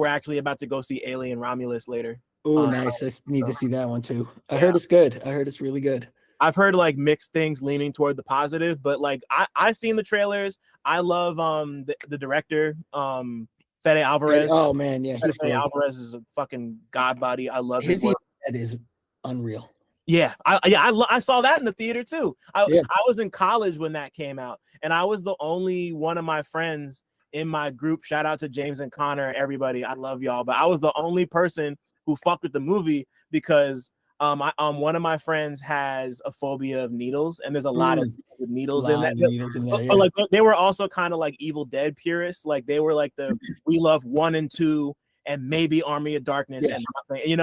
actually about to go see Alien Romulus later. Oh, nice. I need to see that one too. I heard it's good. I heard it's really good. I've heard like mixed things leaning toward the positive, but like I've seen the trailers. I love the director, Fede Alvarez. Oh man, yeah. Fede Alvarez is a fucking god body. I love his work. That is unreal. Yeah, I saw that in the theater too. I was in college when that came out, and I was the only one of my friends in my group. Shout out to James and Connor, everybody. I love y'all, but I was the only person who fucked with the movie because one of my friends has a phobia of needles, and there's a lot of needles in that. But like they were also kind of like Evil Dead purists. Like they were like we love 1 and 2. And maybe Army of Darkness and nothing,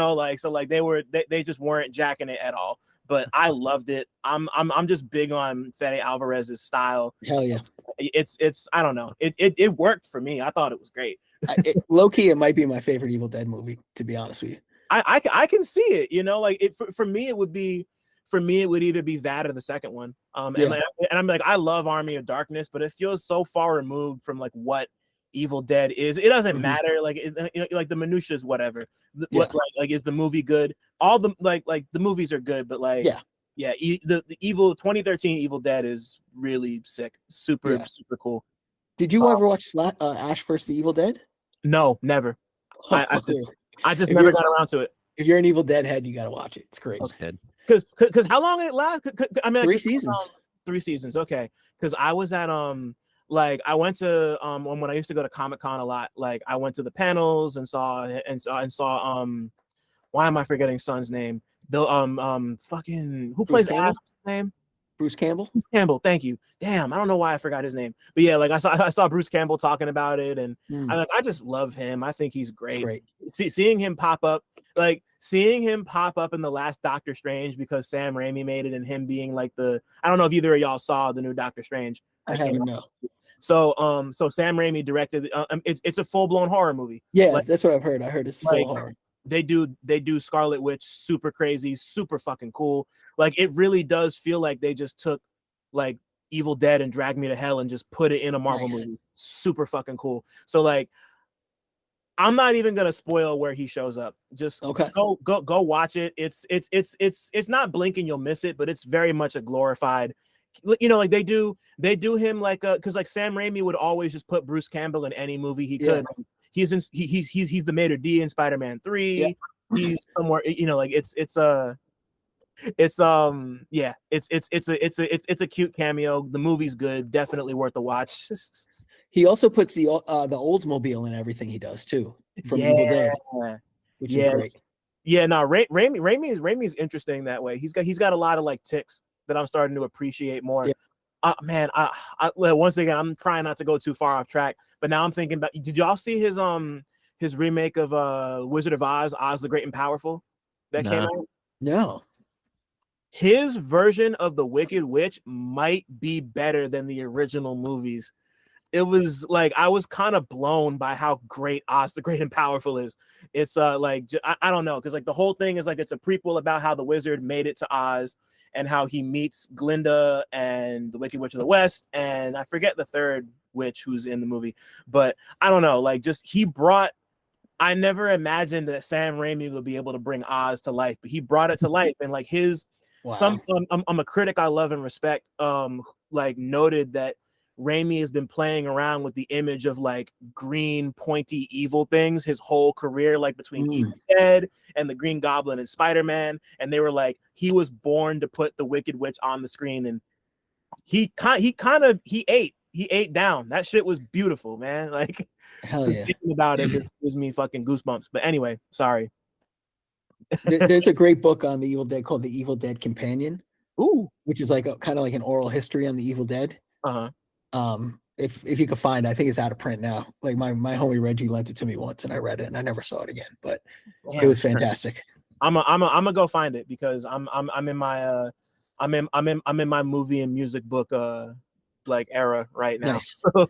they just weren't jacking it at all. But I loved it. I'm just big on Fede Alvarez's style. Hell yeah. It's I don't know. It worked for me. I thought it was great. Low key, it might be my favorite Evil Dead movie, to be honest with you. I can see it, for me it would be for me, it would either be that or the second one. And I'm like, I love Army of Darkness, but it feels so far removed from like what Evil Dead is. It doesn't matter. Like, like the minutia is whatever. What like is the movie good? All the like the movies are good, but like the Evil 2013 Evil Dead is really sick, super cool. Did you ever watch Ash vs. the Evil Dead? No, never. I just never got around to it. If you're an Evil Dead head, you got to watch it. It's great. Because how long did it last? I mean, 3 seasons. 3 seasons. Okay. Because I was at like I went to when I used to go to Comic-Con a lot. Like I went to the panels and saw why am I forgetting son's name? The fucking who plays Ash's name? Bruce Campbell. Campbell, thank you. Damn, I don't know why I forgot his name, but yeah, like I saw Bruce Campbell talking about it, and I just love him. I think he's great. Seeing him pop up in the last Doctor Strange because Sam Raimi made it, and him being like I don't know if either of y'all saw the new Doctor Strange. I haven't. No. So Sam Raimi directed. It's a full blown horror movie. Yeah, like, that's what I've heard. I heard it's full horror. They do Scarlet Witch super crazy, super fucking cool. Like it really does feel like they just took like Evil Dead and Drag Me to Hell and just put it in a Marvel movie. Super fucking cool. So like I'm not even gonna spoil where he shows up. Just go watch it. It's not blink and you'll miss it, but it's very much a glorified. You know, like they do him like because like Sam Raimi would always just put Bruce Campbell in any movie he could. He's the Mater D in Spider-Man 3. Yeah. He's somewhere, you know, like it's a cute cameo. The movie's good, definitely worth a watch. He also puts the Oldsmobile in everything he does too. From Evil Dead, which is great. Yeah, no, Raimi's interesting that way. He's got a lot of like ticks that I'm starting to appreciate more. Yeah. Man, I once again, I'm trying not to go too far off track, but now I'm thinking about. Did y'all see his remake of Wizard of Oz, Oz the Great and Powerful, that came out? No. His version of the Wicked Witch might be better than the original movies. It was like I was kind of blown by how great Oz the Great and Powerful is. It's like I don't know, because like the whole thing is like it's a prequel about how the wizard made it to Oz and how he meets Glinda and the Wicked Witch of the West, and I forget the third witch who's in the movie, but I don't know, like just I never imagined that Sam Raimi would be able to bring Oz to life, but he brought it to life, and like I'm a critic I love and respect, like noted that Raimi has been playing around with the image of like green pointy evil things his whole career, like between Evil Dead and the Green Goblin and Spider-Man, and they were like he was born to put the Wicked Witch on the screen, and he ate down. That shit was beautiful, man. Like just thinking about it just gives me fucking goosebumps. But anyway, sorry. There's a great book on the Evil Dead called The Evil Dead Companion. Ooh, which is like kind of like an oral history on the Evil Dead. If you could find, I think it's out of print now. Like my homie Reggie lent it to me once and I read it and I never saw it again, but it was fantastic. I'm gonna go find it because I'm in my movie and music book like era right now. Nice. So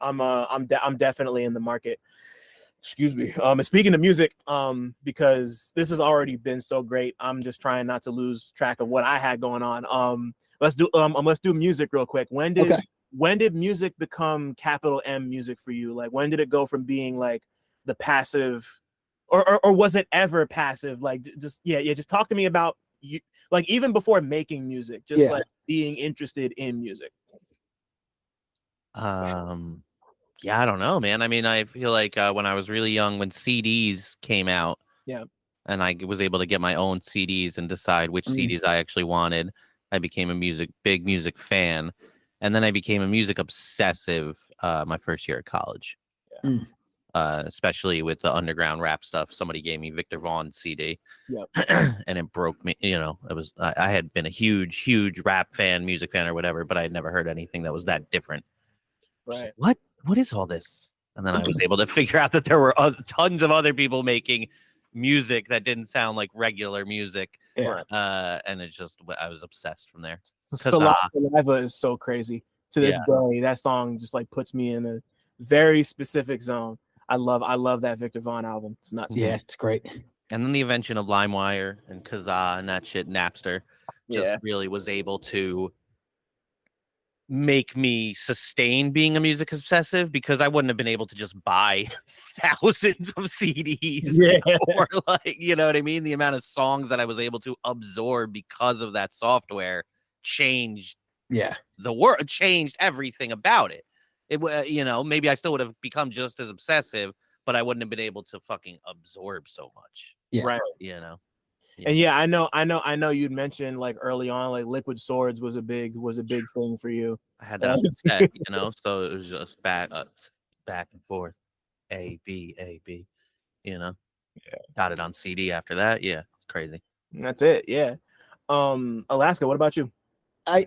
I'm definitely in the market. Excuse me. And speaking of music, because this has already been so great, I'm just trying not to lose track of what I had going on. Let's do music real quick. When did music become capital M music for you? Like when did it go from being like the passive, or was it ever passive? Like just talk to me about you, like even before making music, just like being interested in music. Yeah, I don't know, man. I mean, I feel like when I was really young, when CDs came out, and I was able to get my own CDs and decide which CDs I actually wanted, I became a big music fan, and then I became a music obsessive my first year at college. Especially with the underground rap stuff. Somebody gave me Victor Vaughn's CD, and it broke me. You know, it was I had been a huge rap fan, music fan, or whatever, but I had never heard anything that was that different. Right? What is all this? And then I was able to figure out that there were tons of other people making music that didn't sound like regular music. And it's just I was obsessed from there. Saliva is so crazy to this day. That song just like puts me in a very specific zone. I love that Victor Vaughn album. It's nuts. Yeah, it's great. And then the invention of LimeWire and Kazaa and that shit, Napster, just really was able to make me sustain being a music obsessive, because I wouldn't have been able to just buy thousands of CDs or like, you know what I mean? The amount of songs that I was able to absorb because of that software changed the world, changed everything about it. It, you know, maybe I still would have become just as obsessive, but I wouldn't have been able to fucking absorb so much. Right. You know. And yeah, I know you'd mentioned like early on, like Liquid Swords was a big thing for you. I had that on set, you know, so it was just back and forth, A B, you know. Got it on CD after that. Yeah, it's crazy. That's it. Yeah. Alaska, what about you? I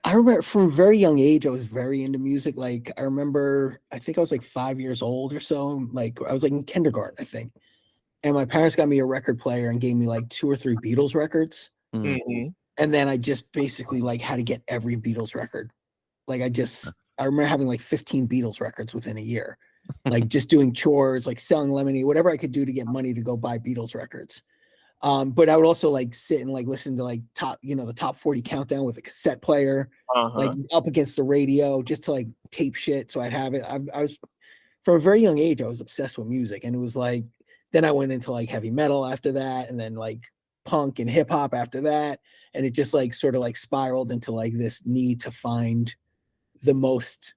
remember from a very young age, I was very into music. Like I remember, I think I was like 5 years old or so. Like I was like in kindergarten, I think. And my parents got me a record player and gave me like 2 or 3 Beatles records. Mm-hmm. And then I just basically like had to get every Beatles record. Like I remember having like 15 Beatles records within a year, like just doing chores, like selling lemonade, whatever I could do to get money to go buy Beatles records. But I would also like sit and like listen to like the top 40 countdown with a cassette player, like up against the radio just to like tape shit. So I'd have it. I was from a very young age, I was obsessed with music, and it was like, then I went into like heavy metal after that, and then like punk and hip hop after that. And it just like sort of like spiraled into like this need to find the most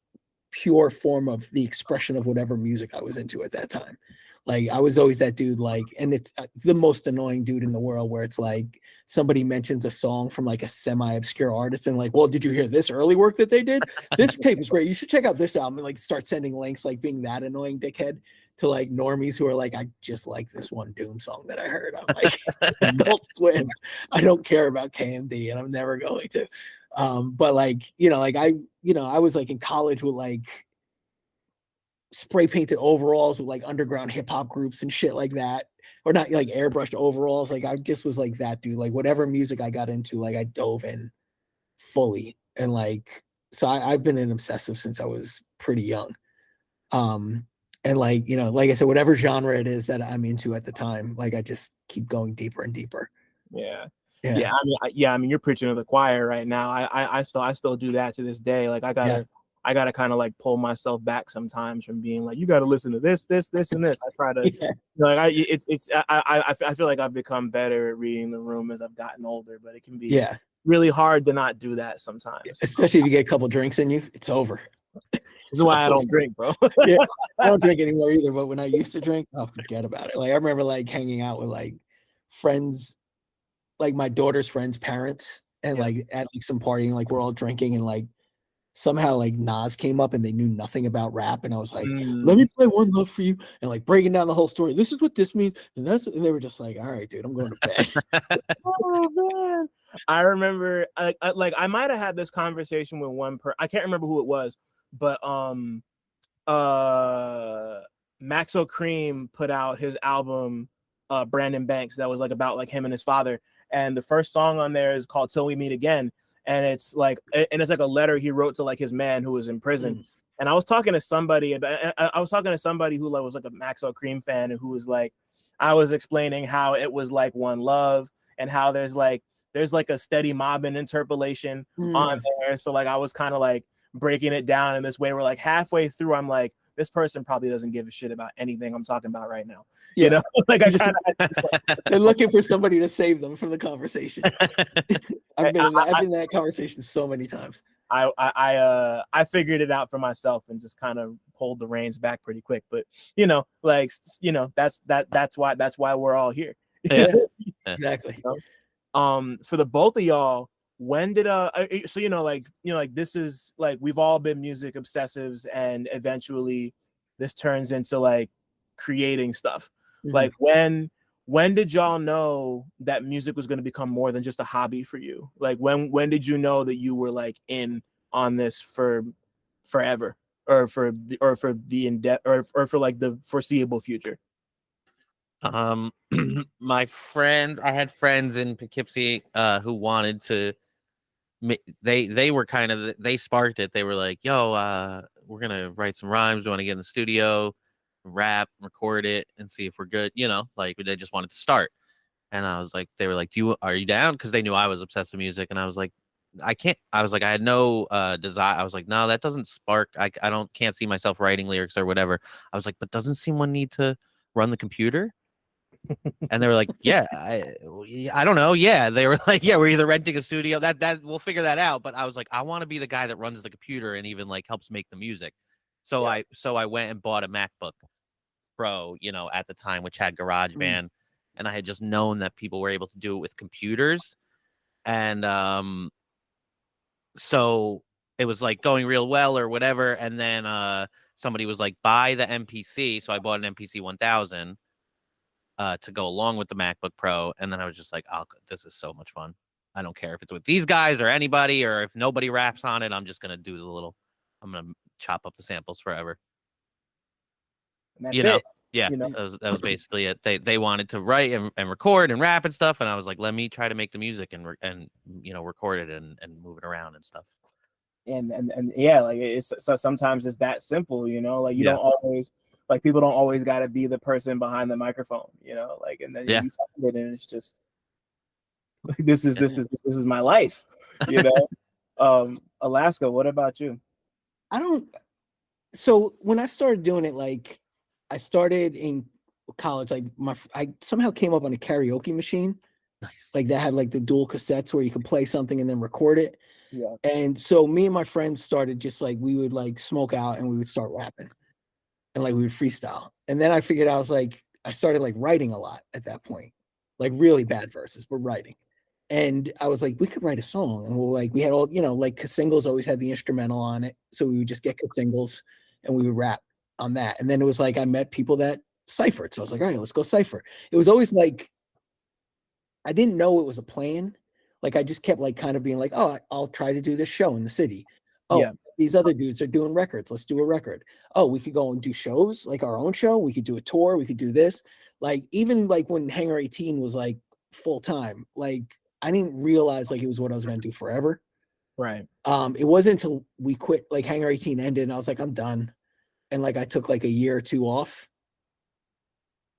pure form of the expression of whatever music I was into at that time. Like I was always that dude, like, and it's the most annoying dude in the world, where it's like somebody mentions a song from like a semi-obscure artist and like, well, did you hear this early work that they did? This tape is great. You should check out this album, and like start sending links, like being that annoying dickhead to like normies who are like, I just like this one Doom song that I heard. I'm like, Adult Swim. I don't care about KMD, and I'm never going to. But like, you know, like I was like in college with like spray painted overalls with like underground hip hop groups and shit like that, or not like airbrushed overalls. Like I just was like that dude. Like whatever music I got into, like I dove in fully, and like so I've been an obsessive since I was pretty young. And like, you know, like I said, whatever genre it is that I'm into at the time, like I just keep going deeper and deeper. Yeah. I mean, you're preaching to the choir right now. I still do that to this day. Like I gotta kind of like pull myself back sometimes from being like, you got to listen to this, and this. I try to, like, I feel like I've become better at reading the room as I've gotten older, but it can be really hard to not do that sometimes. Especially if you get a couple drinks in you, it's over. This is why I don't drink, bro. I don't drink anymore either. But when I used to drink, oh, forget about it. Like I remember like hanging out with like friends, like my daughter's friends' parents, and like at like some party, and like we're all drinking, and like somehow like Nas came up and they knew nothing about rap, and I was like, let me play One Love for You, and like breaking down the whole story. This is what this means, and they were just like, all right, dude, I'm going to bed. Oh man, I remember I might have had this conversation with I can't remember who it was, but Maxo Cream put out his album Brandon Banks that was like about like him and his father, and the first song on there is called Till We Meet Again, and it's like a letter he wrote to like his man who was in prison. And I was talking to somebody who was like a Maxo Cream fan, and who was like, I was explaining how it was like One Love, and how there's like a steady mobbing interpolation on there. So like I was kind of like breaking it down in this way where like halfway through I'm like, this person probably doesn't give a shit about anything I'm talking about right now. You know, like they're looking for somebody to save them from the conversation. I've been in that conversation so many times. I figured it out for myself and just kind of pulled the reins back pretty quick. But you know, like, you know, that's why we're all here. Exactly. For the both of y'all, when did so like this is like, we've all been music obsessives, and eventually this turns into like creating stuff. Like when did y'all know that music was going to become more than just a hobby for you? Like when did you know that you were like in on this for forever, or for like the foreseeable future? My friends, I had friends in Poughkeepsie who wanted to. They were kind of, they sparked it. They were like, yo, we're gonna write some rhymes, we want to get in the studio, rap, record it, and see if we're good. You know, like they just wanted to start. And I was like, they were like, are you down? Because they knew I was obsessed with music. And I was like, I can't. I was like, I had no desire. I was like, no, that doesn't spark. I can't see myself writing lyrics or whatever. I was like, but doesn't someone need to run the computer? And they were like, yeah, I don't know. Yeah, they were like, yeah, we're either renting a studio. That we'll figure that out. But I was like, I want to be the guy that runs the computer and even like helps make the music. So I went and bought a MacBook Pro, you know, at the time, which had GarageBand, and I had just known that people were able to do it with computers, and so it was like going real well or whatever. And then somebody was like, buy the MPC, so I bought an MPC 1000. To go along with the MacBook Pro. And then I was just like, oh, this is so much fun. I don't care if it's with these guys or anybody, or if nobody raps on it, I'm just going to do I'm going to chop up the samples forever. And that's it. Yeah, you know? that was basically it. They wanted to write and record and rap and stuff. And I was like, let me try to make the music and you know, record it and move it around and stuff. And yeah, like it's so sometimes it's that simple, you know, like you don't always, like people don't always got to be the person behind the microphone, you know, like, and then you find it and it's just like, this is my life, you know. Alaska, what about you? So when I started doing it, like I started in college, like I somehow came up on a karaoke machine. Nice. Like that had like the dual cassettes where you could play something and then record it. Yeah. And so me and my friends started just like, we would like smoke out and we would start rapping. And like we would freestyle. And then I figured I started like writing a lot at that point, like really bad verses, but writing. And I was like, we could write a song. And we had all, you know, like singles always had the instrumental on it. So we would just get singles and we would rap on that. And then it was like, I met people that ciphered. So I was like, all right, let's go cipher. It was always like, I didn't know it was a plan. Like I just kept like kind of being like, oh, I'll try to do this show in the city. Oh, yeah. These other dudes are doing records. Let's do a record. Oh, we could go and do shows, like our own show. We could do a tour. We could do this. Like even like when Hangar 18 was like full time, like I didn't realize like it was what I was going to do forever. Right. It wasn't until we quit, like Hangar 18 ended, and I was like, I'm done. And like I took like a year or two off.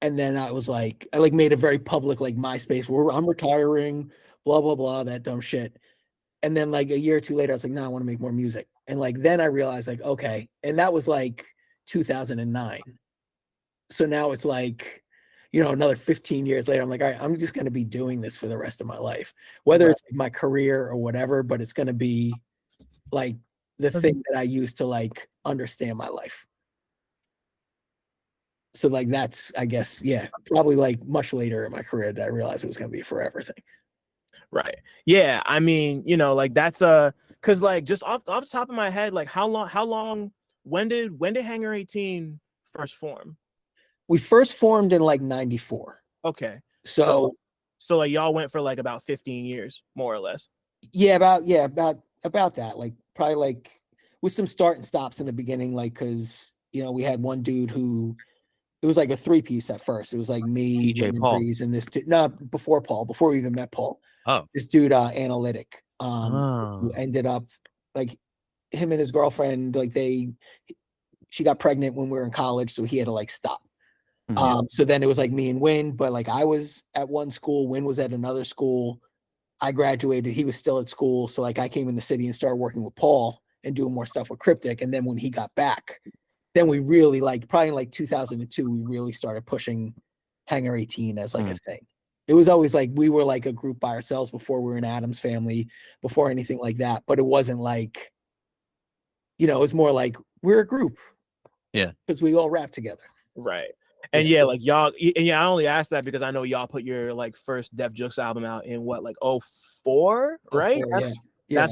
And then I was like, I like made a very public like MySpace where I'm retiring, blah blah blah, that dumb shit. And then like a year or two later, I was like, no, I want to make more music. And like then I realized like, okay, and that was like 2009. So now it's like, you know, another 15 years later, I'm like, all right, I'm just going to be doing this for the rest of my life, whether it's like my career or whatever, but it's going to be like the thing that I use to like understand my life. So like that's, I guess, yeah, probably like much later in my career that I realized it was going to be a forever thing. Right. Yeah. I mean, you know, like that's cause like just off the top of my head, like how long, when did Hangar 18 first form? We first formed in like 94. Okay. So like y'all went for like about 15 years, more or less. Yeah, about that. Like probably like with some start and stops in the beginning, like because you know we had one dude who it was like a 3-piece at first. It was like me, DJ Paul, and this before Paul, before we even met Paul. Oh, this dude, Analytic, who ended up like him and his girlfriend, like she got pregnant when we were in college, so he had to like stop. So then it was like me and Win, but like I was at one school, Win was at another school. I graduated, he was still at school. So like I came in the city and started working with Paul and doing more stuff with Cryptic. And then when he got back, then we really like probably in like 2002, we really started pushing Hangar 18 as like a thing. It was always like we were like a group by ourselves before we were in Adam's family, before anything like that. But it wasn't like, you know, it was more like we're a group. Yeah. Because we all rap together. Right. And yeah, like y'all, and yeah, I only asked that because I know y'all put your like first Def Jux album out in what, like 04, right? 04, yeah.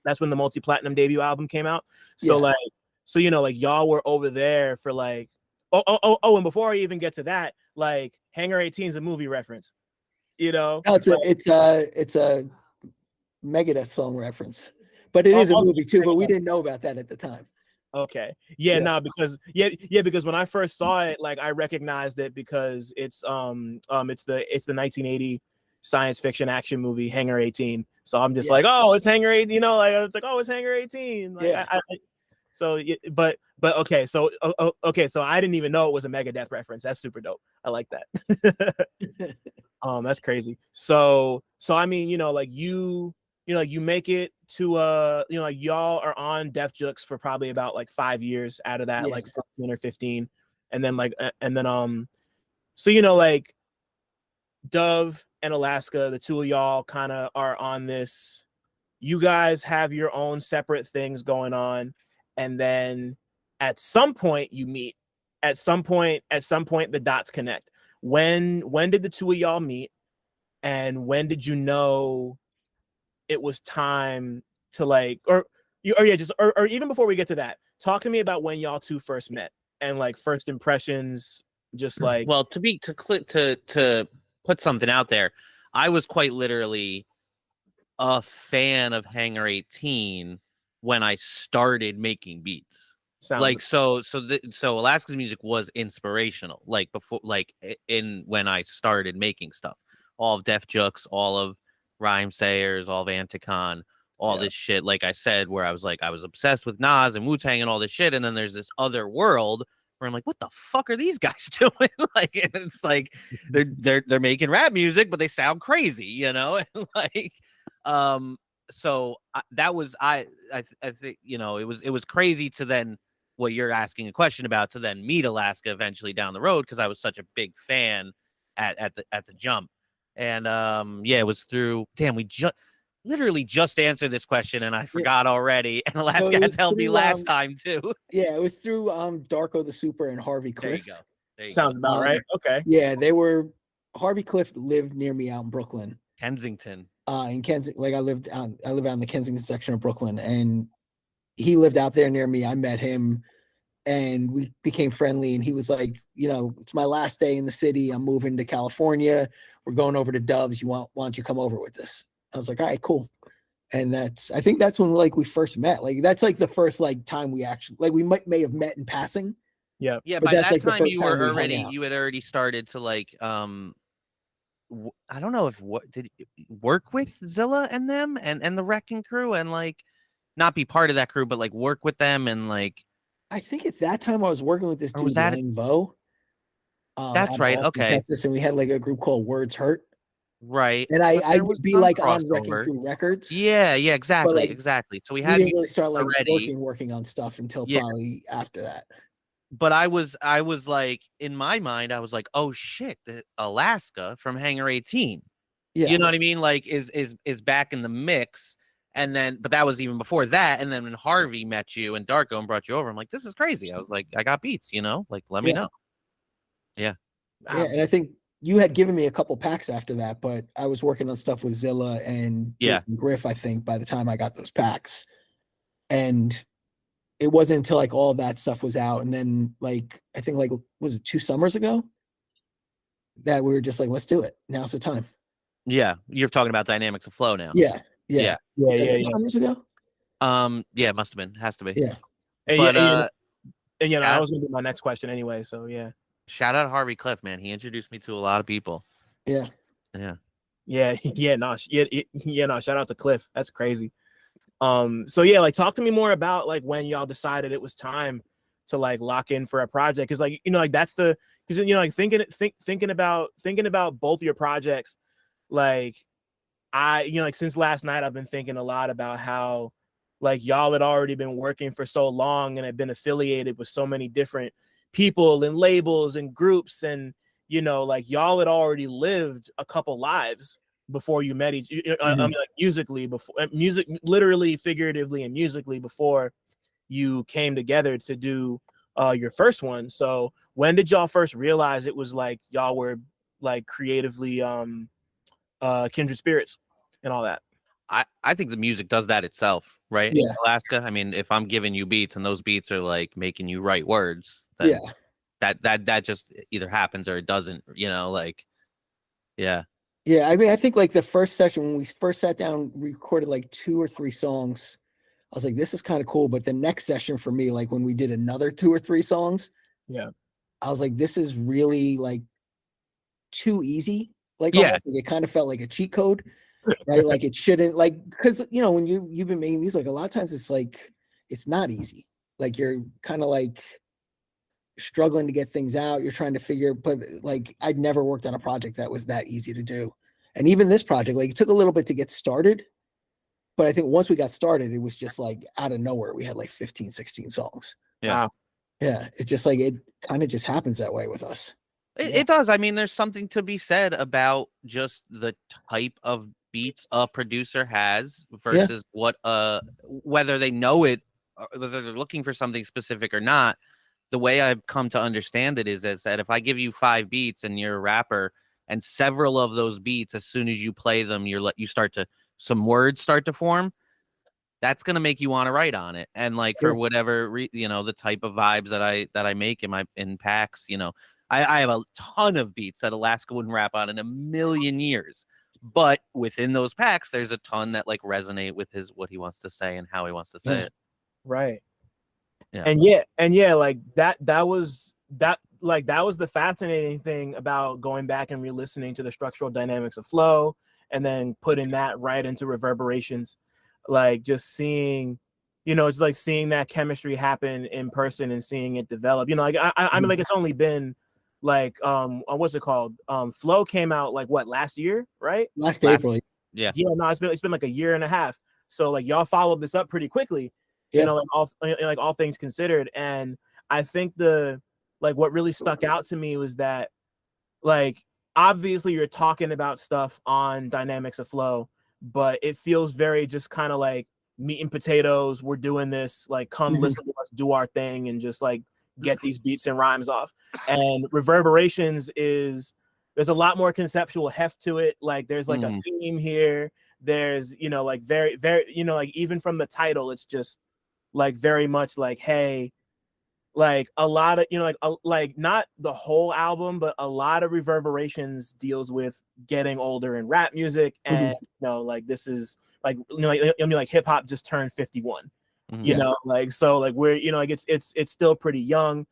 That's when the multi-platinum debut album came out. So like, so you know, like y'all were over there for like, and before I even get to that, like Hangar 18 is a movie reference, you know? No, it's a Megadeth song reference, but it is a movie too. But we didn't know about that at the time. Okay. Yeah, no, because because when I first saw it, like I recognized it because it's the 1980 science fiction action movie Hangar 18. So I'm just like, oh, it's Hangar 18, you know, like it's like, oh, it's Hangar 18. Like but okay, so okay, so I didn't even know it was a Megadeth reference. That's super dope. I like that. That's crazy. So I mean, like you make it to like y'all are on Def Jux for probably about like 5 years out of that, like 14 or 15, and then so like Dove and Alaska, the two of y'all kind of are on this. You guys have your own separate things going on, and then at some point you meet. At some point the dots connect. When did the two of y'all meet, and when did you know it was time to like, or even before we get to that, talk to me about when y'all two first met and like first impressions, just like. Well, to put something out there, I was quite literally a fan of Hangar 18 when I started making beats. Like so Alaska's music was inspirational, like before, like in when I started making stuff. All of Def Jux, all of Rhyme Sayers, all of Anticon, all this shit. Like I said, where I was obsessed with Nas and Wu-Tang and all this shit, and then there's this other world where I'm like, what the fuck are these guys doing? Like, it's like they're making rap music, but they sound crazy, and like, so that was I think it was crazy to then what you're asking a question about, to then meet Alaska eventually down the road, because I was such a big fan at the jump. And it was through, damn, we literally just answered this question and I forgot already, and Alaska had told me last time too. Yeah, it was through Darko the Super and Harvey Cliff. There you Sounds go. about right. Okay. Yeah, Harvey Cliff lived near me out in Brooklyn. Kensington. In Kensington, like I live out in the Kensington section of Brooklyn, and he lived out there near me. I met him and we became friendly, and he was like, it's my last day in the city. I'm moving to California. We're going over to Doves. Why don't you come over with us? I was like, all right, cool. And I think that's when like we first met. Like that's like the first like time we actually, like we may have met in passing. Yeah. Yeah. By that time you had already started to like, I don't know if did you work with Zilla and them and the Wrecking Crew, and like not be part of that crew, but like work with them, and like. I think at that time I was working with this dude, Lang Vo. That's right. Austin, okay. Texas, and we had like a group called Words Hurt. Right. And I would be like on Wrecking Crew Records. Yeah, exactly. Exactly. So we didn't really start like working on stuff until probably after that. But I was like, in my mind, I was like, oh shit, the Alaska from Hangar 18. Yeah. You know what I mean? Like is back in the mix. And then, but that was even before that. And then when Harvey met you and Darko and brought you over, I'm like, this is crazy. I was like, I got beats, like, let me know. Yeah. Yeah. And I think you had given me a couple packs after that, but I was working on stuff with Zilla and Jason Griff, I think, by the time I got those packs. And it wasn't until like all that stuff was out. And then like, I think like, was it 2 summers ago that we were just like, let's do it. Now's the time. Yeah. You're talking about Dynamics of Flow now. Yeah. 2 summers ago? Yeah, it must have been. Has to be. Yeah. But that was gonna be my next question anyway. So yeah. Shout out Harvey Cliff, man. He introduced me to a lot of people. Yeah. Yeah. No, shout out to Cliff. That's crazy. So yeah, like talk to me more about like when y'all decided it was time to like lock in for a project, because like like that's because like thinking about both your projects, like I like since last night I've been thinking a lot about how like y'all had already been working for so long and had been affiliated with so many different people and labels and groups, and like y'all had already lived a couple lives before you met each I mean, like musically, literally, figuratively, and musically before you came together to do your first one. So when did y'all first realize it was like y'all were like creatively kindred spirits and all that? I think the music does that itself, right? Yeah. Alaska. I mean, if I'm giving you beats and those beats are like making you write words, then that just either happens or it doesn't, like, yeah. Yeah, I mean, I think like the first session when we first sat down, recorded like 2 or 3 songs. I was like, this is kind of cool. But the next session for me, like when we did another 2 or 3 songs, I was like, this is really like too easy. Like, almost, like, it kind of felt like a cheat code, right? Like it shouldn't, like, because when you've been making music, a lot of times it's like it's not easy. like you're kind of like struggling to get things out. You're trying to figure, but like I'd never worked on a project that was that easy to do. And even this project, like it took a little bit to get started, but I think once we got started, it was just like out of nowhere. We had like 15, 16 songs. Yeah. Wow. Yeah. It just like, it kind of just happens that way with us. It does. I mean, there's something to be said about just the type of beats a producer has versus what whether they know it, or whether they're looking for something specific or not. The way I've come to understand it is that if I give you 5 beats and you're a rapper, and several of those beats, as soon as you play them, some words start to form. That's gonna make you want to write on it, and like for whatever the type of vibes that I make in packs, I have a ton of beats that Alaska wouldn't rap on in a million years, but within those packs, there's a ton that like resonate with what he wants to say and how he wants to say it. Right. Yeah. And like that was the fascinating thing about going back and re-listening to the structural dynamics of flow and then putting that right into Reverberations, like just seeing, it's like seeing that chemistry happen in person and seeing it develop. Like I mean, like it's only been like what's it called? Flow came out like what, last year, right? Last April. Yeah. Yeah, no, it's been like a year and a half. So like y'all followed this up pretty quickly. Like all things considered. And I think what really stuck out to me was that, like, obviously you're talking about stuff on dynamics of flow, but it feels very just kind of like meat and potatoes. We're doing this, like, come listen to us do our thing and just like get these beats and rhymes off. And Reverberations there's a lot more conceptual heft to it. Like there's like a theme here. There's, like very, very, like even from the title, it's just like very much like, hey, like a lot of, like not the whole album, but a lot of Reverberations deals with getting older in rap music. And, like this is like, like hip hop just turned 51, like, so like we're, like it's still pretty young.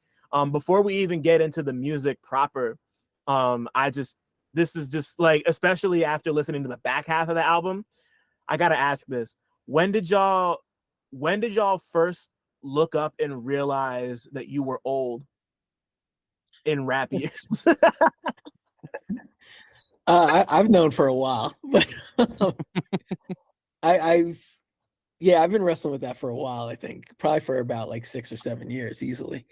Before we even get into the music proper, this is just like, especially after listening to the back half of the album, I got to ask this. When did y'all first look up and realize that you were old in rap years? I've known for a while, but I've been wrestling with that for a while. I think probably for about like 6 or 7 years easily.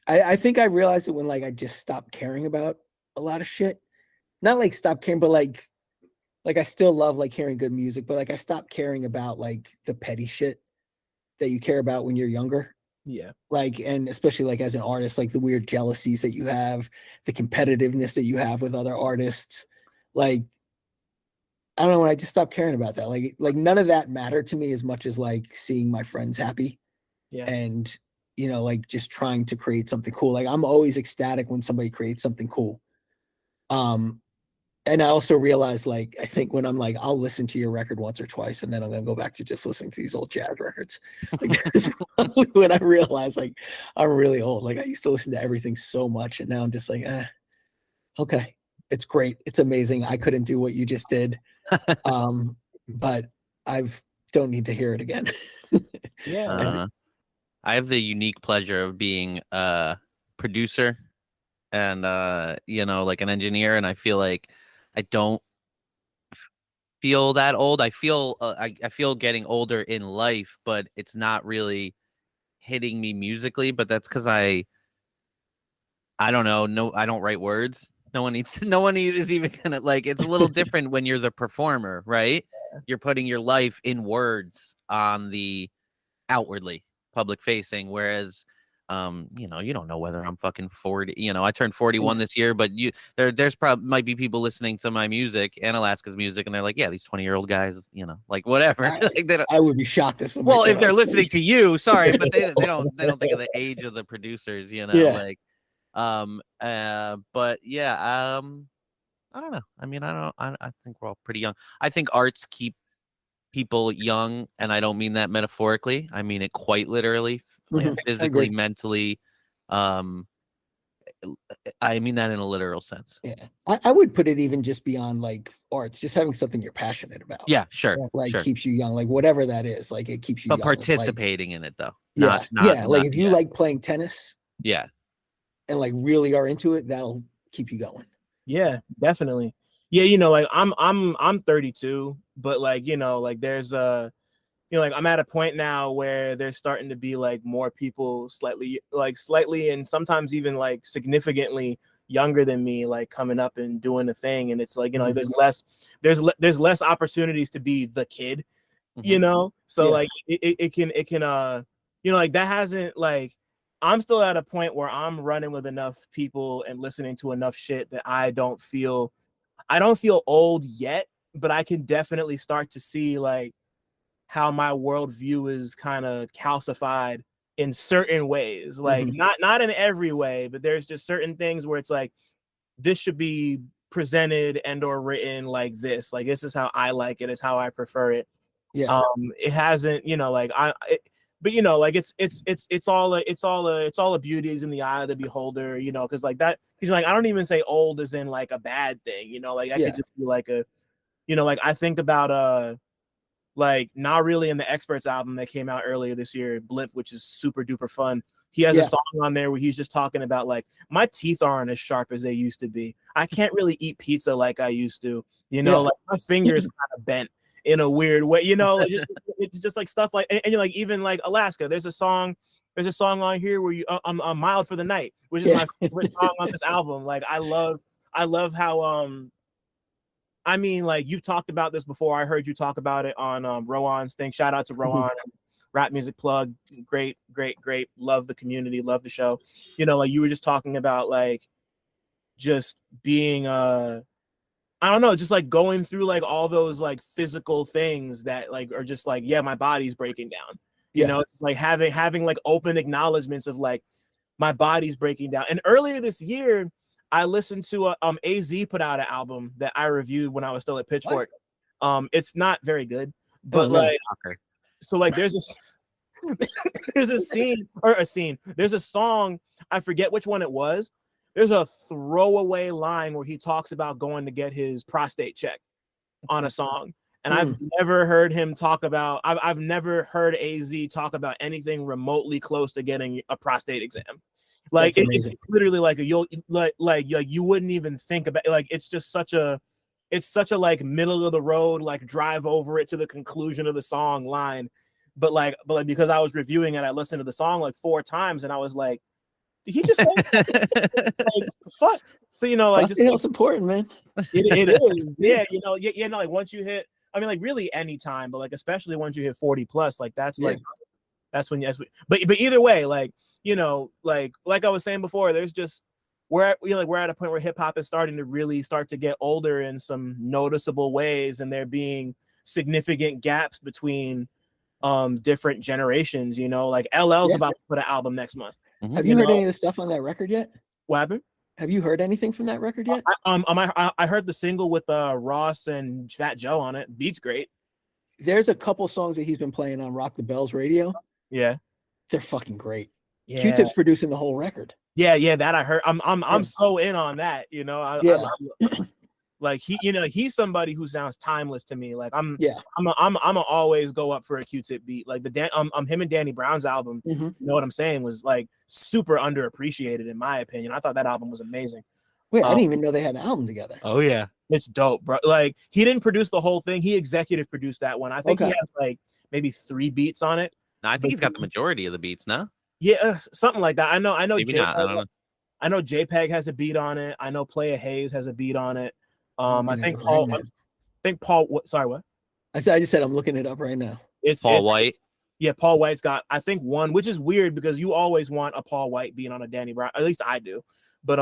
I think I realized it when like I just stopped caring about a lot of shit. Not like stop caring, but like I still love like hearing good music, but like I stopped caring about like the petty shit that you care about when you're younger. Yeah. Like, and especially like as an artist, like the weird jealousies that you have, the competitiveness that you have with other artists. Like, I don't know, when I just stopped caring about that. Like none of that mattered to me as much as like seeing my friends happy. Yeah. And, like just trying to create something cool. Like I'm always ecstatic when somebody creates something cool. And I also realized, like, I think when I'm like, I'll listen to your record once or twice, and then I'm going to go back to just listening to these old jazz records. Like, that's probably when I realized, like, I'm really old. Like, I used to listen to everything so much, and now I'm just like, okay, it's great. It's amazing. I couldn't do what you just did. But don't need to hear it again. Yeah. I have the unique pleasure of being a producer and, like an engineer, and I feel like I don't feel that old. I feel I feel getting older in life, but it's not really hitting me musically. But that's because I don't know. No, I don't write words. No one is even gonna, like, it's a little different when you're the performer, right? You're putting your life in words on the outwardly public facing, whereas you don't know whether I'm fucking 40. I turned 41 this year, but there's probably might be people listening to my music and Alaska's music, and they're like, yeah, these 20-year-old guys, like whatever. I would be shocked if somebody. Well, if they're listening to you, sorry, but they don't think of the age of the producers, like, but yeah, I don't know. I mean, I think we're all pretty young. I think arts keep people young, and I don't mean that metaphorically. I mean it quite literally, physically, mentally. I mean that in a literal sense. Yeah, I would put it even just beyond like arts, just having something you're passionate about. Yeah, sure. Like sure. keeps you young, like whatever that is, like it keeps you But young. It's participating in it though. Like, like if you yeah. like playing tennis, Yeah. and like really are into it, that'll keep you going. Yeah, definitely. Yeah, you know, like I'm 32, but like, you know, like there's you know, like I'm at a point now where there's starting to be like more people slightly and sometimes even like significantly younger than me, like coming up and doing the thing. And it's like, you know, like there's less opportunities to be the kid, you know? So like it can, you know, like that hasn't like, I'm still at a point where I'm running with enough people and listening to enough shit that I don't feel old yet, but I can definitely start to see like how my worldview is kind of calcified in certain ways, like not in every way, but there's just certain things where it's like, this should be presented and or written like this is how I like it, it's how I prefer it. It hasn't, you know, like but you know, like it's all a beauty is in the eye of the beholder, you know, because like that, because like I don't even say old as in like a bad thing, you know, like I could just be like a, you know, like I think about like Not Really in the Experts album that came out earlier this year, Blip, which is super duper fun. He has a song on there where he's just talking about like, my teeth aren't as sharp as they used to be. I can't really eat pizza like I used to, you know, like my fingers kind of bent in a weird way, you know. It's just like stuff like, and you're like, even like Alaska, there's a song on here where you I'm Mild for the Night, which is my favorite song on this album. Like I love how I mean, like you've talked about this before. I heard you talk about it on Rowan's thing. Shout out to Rowan, Rap Music Plug. Great. Love the community. Love the show. You know, like you were just talking about like just being I don't know, just like going through like all those like physical things that like are just like, yeah, my body's breaking down. You know, it's like having like open acknowledgments of like my body's breaking down. And earlier this year, I listened to AZ put out an album that I reviewed when I was still at Pitchfork. It's not very good, but so like there's a song, I forget which one it was. There's a throwaway line where he talks about going to get his prostate checked on a song. And I've never heard him talk about, I've never heard AZ talk about anything remotely close to getting a prostate exam. Like it's literally like you wouldn't even think about it. Like it's just such a like middle of the road, like drive over it to the conclusion of the song line. But like because I was reviewing it, I listened to the song like 4 times and I was like, did he just say like, fuck? So you know, like it's important, man. It is, yeah. You know, no, like once you hit, I mean, like really any time, but like especially once you hit 40 plus, like that's like that's when but either way, like, you know, like I was saying before, there's just we're at a point where hip hop is starting to really start to get older in some noticeable ways, and there being significant gaps between different generations, you know, like LL's about to put an album next month. Have you heard any of the stuff on that record yet? What happened? Have you heard anything from that record yet? I heard the single with Ross and Fat Joe on it. Beat's great. There's a couple songs that he's been playing on Rock the Bells radio. Yeah, they're fucking great. Yeah. Q-Tip's producing the whole record. Yeah, that I heard. I'm so in on that. You know, I like he's somebody who sounds timeless to me. Like I'm always go up for a Q-Tip beat. Like him and Danny Brown's album. You know what I'm saying, was like super underappreciated in my opinion. I thought that album was amazing. Wait, I didn't even know they had an album together. Oh yeah, it's dope, bro. Like he didn't produce the whole thing. He executive produced that one. I think he has like maybe 3 beats on it. No, I think he's got the majority of the beats now. Yeah, something like that. I know. Maybe not, I don't know. I know JPEG has a beat on it. I know Playa Hayes has a beat on it. I think Paul. Sorry, what? I just said I'm looking it up right now. It's Paul White. Yeah, Paul White's got, I think, one, which is weird because you always want a Paul White being on a Danny Brown. At least I do. But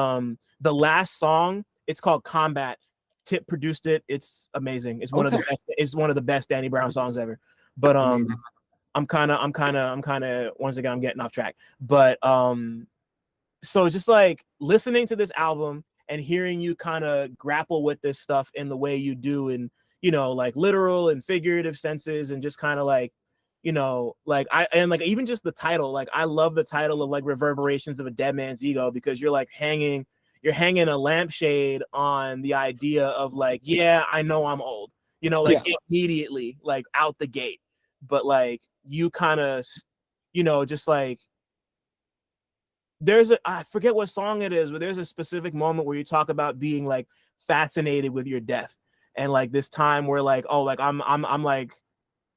the last song, it's called Combat. Tip produced it. It's amazing. It's one of the best. It's one of the best Danny Brown songs ever. But I'm kind of once again I'm getting off track. But so just like listening to this album and hearing you kind of grapple with this stuff in the way you do, and you know, like literal and figurative senses, and just kind of like, you know, like like even just the title, like I love the title of like Reverberations of a Dead Man's Ego, because you're hanging a lampshade on the idea of like, yeah, I know I'm old, you know, like immediately, like out the gate. But like you kind of, you know, just like I forget what song it is, but there's a specific moment where you talk about being like fascinated with your death, and like this time where like, oh, like I'm like,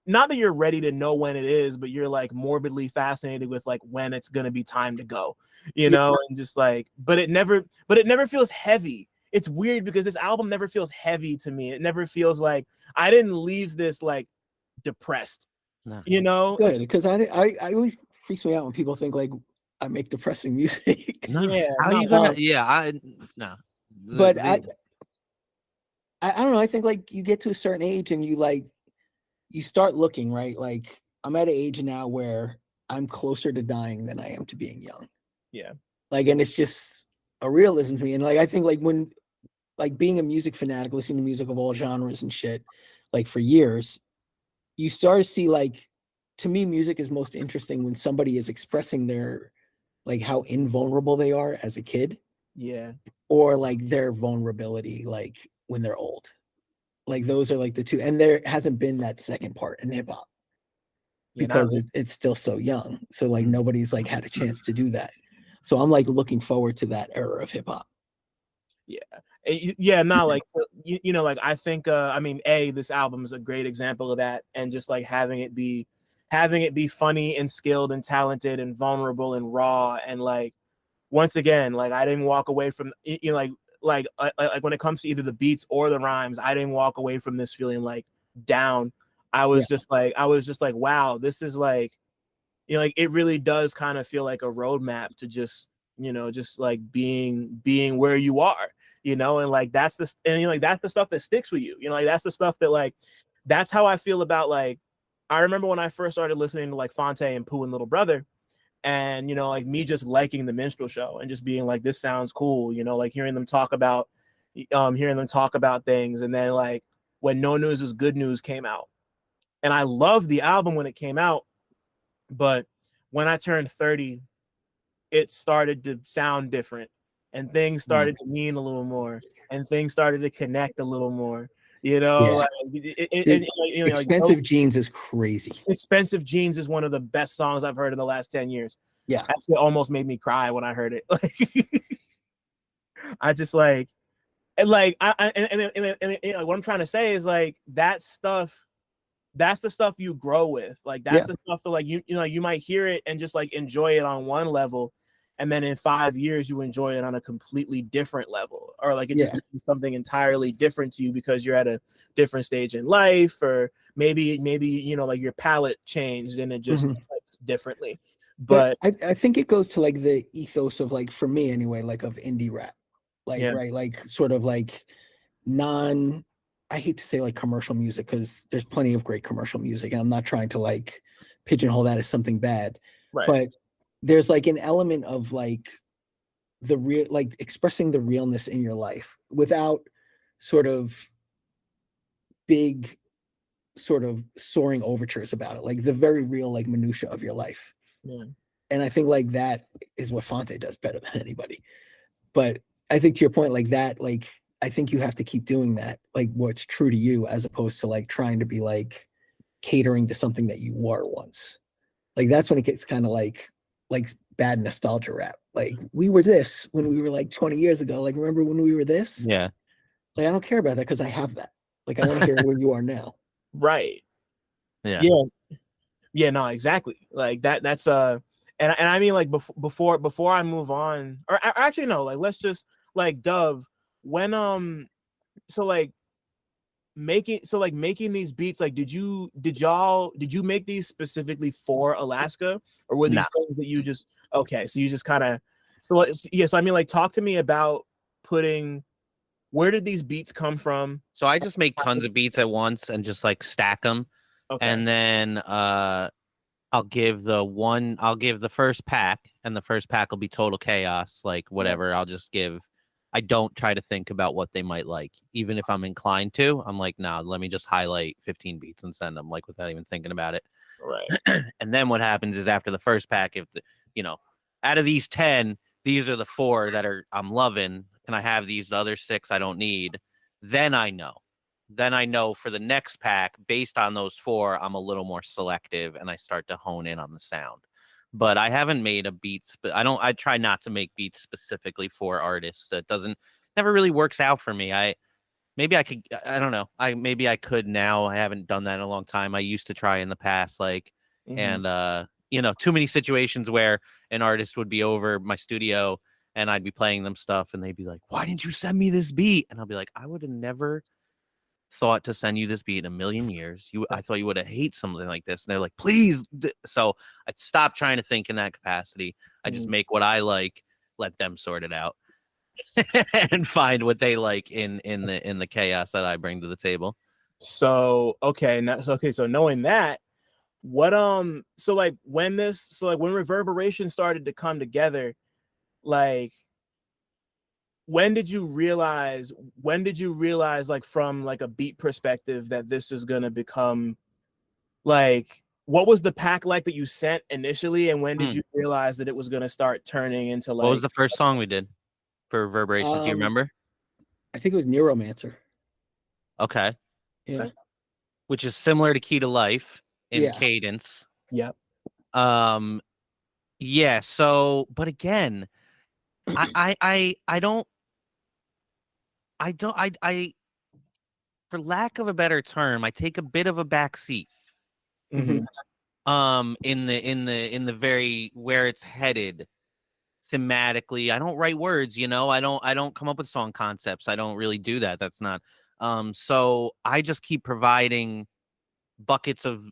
not that you're ready to know when it is, but you're like morbidly fascinated with like when it's gonna be time to go, you know, and just like, but it never feels heavy. It's weird because this album never feels heavy to me. It never feels like I didn't leave this like depressed, you know. Good, because I always freaks me out when people think like I make depressing music. No. Yeah, how no, you gonna? Yeah, no. But I don't know. I think like you get to a certain age and you start looking, right? Like I'm at an age now where I'm closer to dying than I am to being young. Yeah. Like, and it's just a realism to me. And like, I think like when, like being a music fanatic, listening to music of all genres and shit, like for years, you start to see like, to me, music is most interesting when somebody is expressing their, like how invulnerable they are as a kid. Yeah. Or like their vulnerability, like when they're old. Like those are like the two, and there hasn't been that second part in hip hop because it's still so young. So like nobody's like had a chance to do that. So I'm like looking forward to that era of hip hop. Yeah, no, like you know, like I think I mean, this album is a great example of that, and just like having it be funny and skilled and talented and vulnerable and raw, and like once again, like I didn't walk away from, you know, like when it comes to either the beats or the rhymes, I didn't walk away from this feeling like down. I was just like, wow, this is like, you know, like it really does kind of feel like a roadmap to just, you know, just like being where you are, you know, and like that's the, and you know, like that's the stuff that sticks with you, you know, like that's the stuff that like, that's how I feel about like, I remember when I first started listening to like Fonte and Pooh and Little Brother, and you know, like me just liking the minstrel show and just being like, this sounds cool, you know, like hearing them talk about things. And then like when No News is Good News came out, and I loved the album when it came out, but when I turned 30, it started to sound different, and things started to mean a little more, and things started to connect a little more, you know. Like, you know, Expensive like, Jeans is crazy. Expensive Jeans is one of the best songs I've heard in the last 10 years. Yeah, actually almost made me cry when I heard it. Like I just like, and like and you know, what I'm trying to say is like that stuff, that's the stuff you grow with. Like that's the stuff that like you know, you might hear it and just like enjoy it on one level, and then in 5 years you enjoy it on a completely different level, or like it just means something entirely different to you because you're at a different stage in life, or maybe you know, like your palate changed and it just likes differently. But I think it goes to like the ethos of like, for me anyway, like of indie rap, like right, like sort of like I hate to say like commercial music because there's plenty of great commercial music, and I'm not trying to like pigeonhole that as something bad, but there's like an element of like the real, like expressing the realness in your life without sort of big sort of soaring overtures about it, like the very real like minutia of your life. And I think like that is what Fonte does better than anybody. But I think to your point, like that, like I think you have to keep doing that, like what's true to you, as opposed to like trying to be like catering to something that you were once. Like that's when it gets kind of like bad nostalgia rap. Like we were this when we were like 20 years ago. Like remember when we were this? Yeah. Like I don't care about that because I have that. Like I want to hear where you are now. Right. Yeah. Yeah. No, exactly. Like that's and I mean like before I move on, or actually no, like let's just like Dove, when so like making these beats, like did you make these specifically for Alaska, or were these things that you just so you just kind of so I mean like talk to me about where did these beats come from? So I just make tons of beats at once and just like stack them, and then I'll give the first pack, and the first pack will be total chaos, like whatever. I don't try to think about what they might like, even if I'm inclined to. I'm like, nah, let me just highlight 15 beats and send them, like without even thinking about it. Right. And then what happens is after the first pack, if out of these 10, these are the 4 that I'm loving. Can I have the other 6 I don't need? Then I know. For the next pack, based on those 4, I'm a little more selective and I start to hone in on the sound. But I haven't made a beat. I try not to make beats specifically for artists. That never really works out for me. Maybe I could, I don't know. Maybe I could now. I haven't done that in a long time. I used to try in the past, and too many situations where an artist would be over my studio and I'd be playing them stuff and they'd be like, "Why didn't you send me this beat?" And I'll be like, "I would have never thought to send you this beat in a million years. I thought you would have hated something like this." And they're like, "Please." So I stopped trying to think in that capacity. I just make what I like, let them sort it out. And find what they like in the chaos that I bring to the table. So so knowing that, what when Reverberation started to come together, like when did you realize like from like a beat perspective that this is gonna become like, what was the pack like that you sent initially, and when did you realize that it was gonna start turning into like, what was the first song we did for Reverberations? Do you remember? I think it was Neuromancer. Okay. Yeah. Which is similar to Key to Life in cadence. Yep. Yeah. So, but again, I for lack of a better term, I take a bit of a back seat. Mm-hmm. In the very where it's headed thematically. I don't write words, I don't come up with song concepts. I don't really do that. That's not so I just keep providing buckets of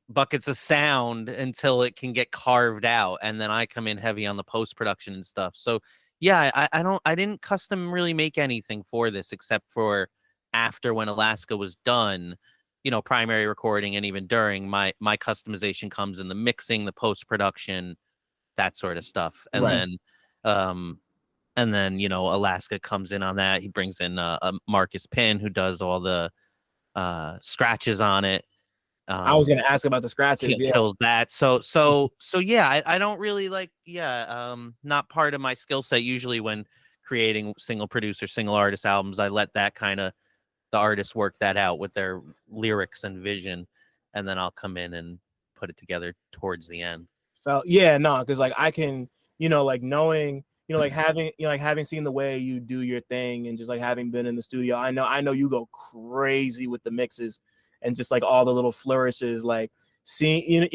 sound until it can get carved out, and then I come in heavy on the post-production and stuff. So yeah, I didn't custom really make anything for this except for after when Alaska was done, primary recording, and even during my customization comes in the mixing, the post-production, that sort of stuff. And then Alaska comes in on that. He brings in Marcus Pin, who does all the scratches on it. I was gonna ask about the scratches. He kills that. So yeah, I don't really not part of my skill set usually when creating single producer, single artist albums. I let that kind of the artists work that out with their lyrics and vision, and then I'll come in and put it together towards the end. Because like I can, like knowing, like having seen the way you do your thing, and just like having been in the studio, I know you go crazy with the mixes and just like all the little flourishes, like seeing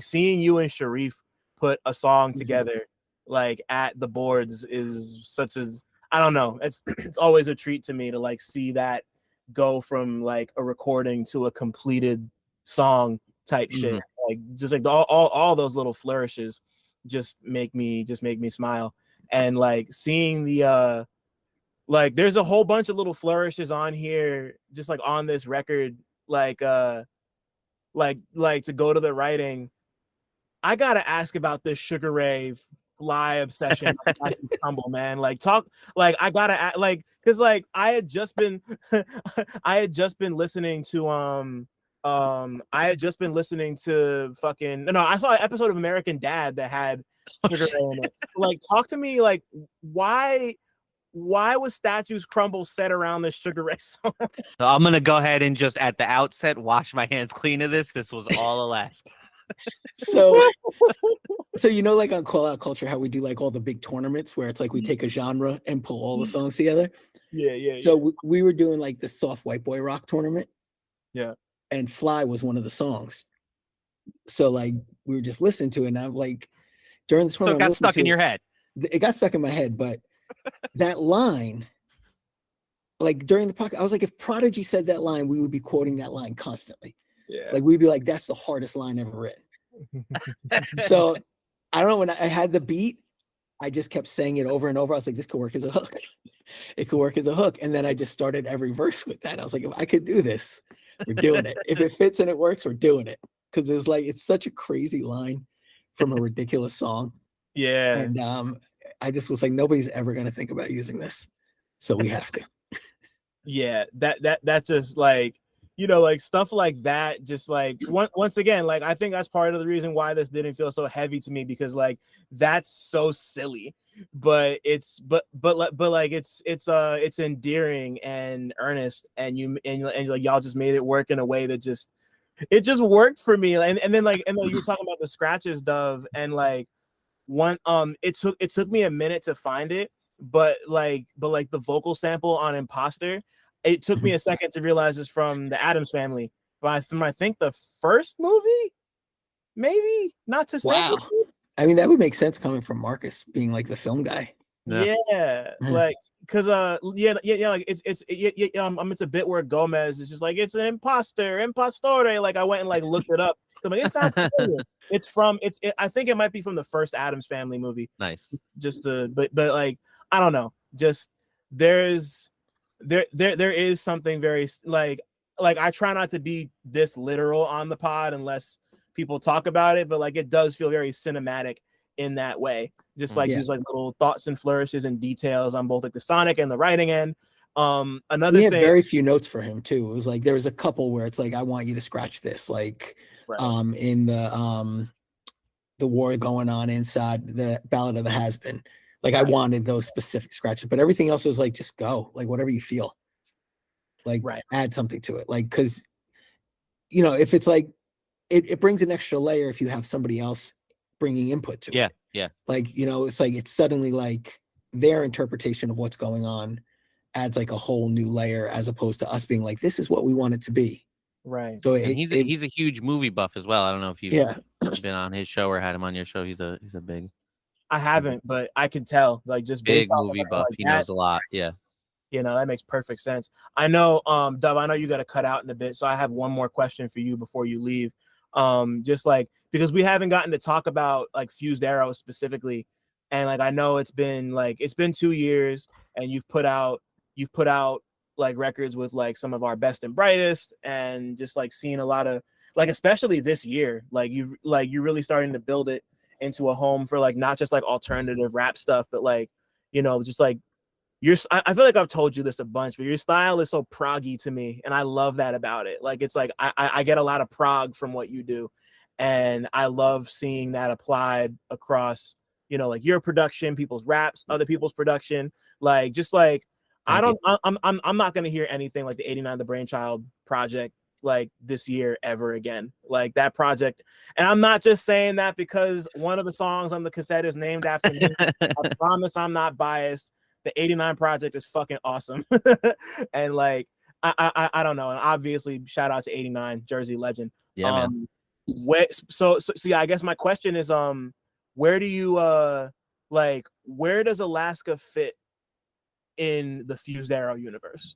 seeing you and Sharif put a song together like at the boards is such a, I don't know, it's always a treat to me to like see that go from like a recording to a completed song type shit. Like just like all those little flourishes just make me smile. And like seeing the like there's a whole bunch of little flourishes on here just like on this record, like to go to the writing. I gotta ask about this Sugar Ray Fly obsession. Humble, man, like talk, like I gotta like, because like I had just been listening to fucking I saw an episode of American Dad that had Sugar Ray in it. Like talk to me, like why was Statues Crumble set around this Sugar Ray song? So I'm gonna go ahead and just at the outset wash my hands clean of this. This was all Alaska. So like on Call Out Culture, how we do like all the big tournaments where it's like we take a genre and pull all the songs together. So we were doing like the soft white boy rock tournament. Yeah. And Fly was one of the songs. So like we were just listening to it, and I'm like, during the tournament, so it got stuck in your head. It got stuck in my head, but that line, like during the podcast, I was like, if Prodigy said that line, we would be quoting that line constantly. Yeah. Like we'd be like, that's the hardest line ever written. So I don't know, when I had the beat, I just kept saying it over and over. I was like, this could work as a hook. It could work as a hook. And then I just started every verse with that. I was like, if I could do this, we're doing it. If it fits and it works, we're doing it. Because it's like, it's such a crazy line from a ridiculous song. Yeah. And I just was like, nobody's ever going to think about using this. So we have to. Yeah. That just like, you know, like stuff like that, just like once again, like I think that's part of the reason why this didn't feel so heavy to me, because like that's so silly, but like it's endearing and earnest, and like y'all just made it work in a way that just worked for me. And then you were talking about the scratches, Dove, and like it took me a minute to find it, but like the vocal sample on Imposter, it took me a second to realize it's from the Addams Family, but from I think the first movie, maybe, not to say. Wow. I mean, that would make sense coming from Marcus being like the film guy. Yeah, like because like it's a bit where Gomez is just like, it's an impostore. Like I went and like looked it up. I'm like, it sounds familiar. I think it might be from the first Addams Family movie. Nice. But like I don't know. Just there is something very like I try not to be this literal on the pod unless people talk about it, but like it does feel very cinematic in that way. Just like these like little thoughts and flourishes and details on both like the sonic and the writing end. Another we had thing, very few notes for him too. It was like there was a couple where it's like, I want you to scratch this, like in the war going on inside the Ballad of the Has-Been. Like I wanted those specific scratches, but everything else was like, just go, like whatever you feel, like add something to it, like because you know, if it's like it brings an extra layer if you have somebody else bringing input to it. Yeah. Like, you know, it's like it's suddenly like their interpretation of what's going on adds like a whole new layer, as opposed to us being like, this is what we want it to be. Right. So he's a huge movie buff as well. I don't know if you've been on his show or had him on your show. He's a big. I haven't, but I can tell, like, just big based off movie of buff. like He that, knows a lot. Yeah. You know, that makes perfect sense. I know, Dove, I know you got to cut out in a bit, so I have one more question for you before you leave. Just like, because we haven't gotten to talk about like Fused Arrow specifically, and like I know it's been 2 years, and you've put out like records with like some of our best and brightest, and just like seeing a lot of like, especially this year, like you're really starting to build it into a home for like not just like alternative rap stuff, but like, you know, just like I feel like I've told you this a bunch, but your style is so proggy to me, and I love that about it. Like it's like I get a lot of prog from what you do, and I love seeing that applied across, you know, like your production, people's raps, other people's production, like just like I'm not gonna hear anything like the '89 The Brainchild project like this year ever again. Like that project, and I'm not just saying that because one of the songs on the cassette is named after me. I promise I'm not biased. The '89 project is fucking awesome. And like I don't know, and obviously shout out to '89, Jersey legend. Yeah, man. So yeah, I guess my question is where do you like, where does Alaska fit in the Fused Arrow universe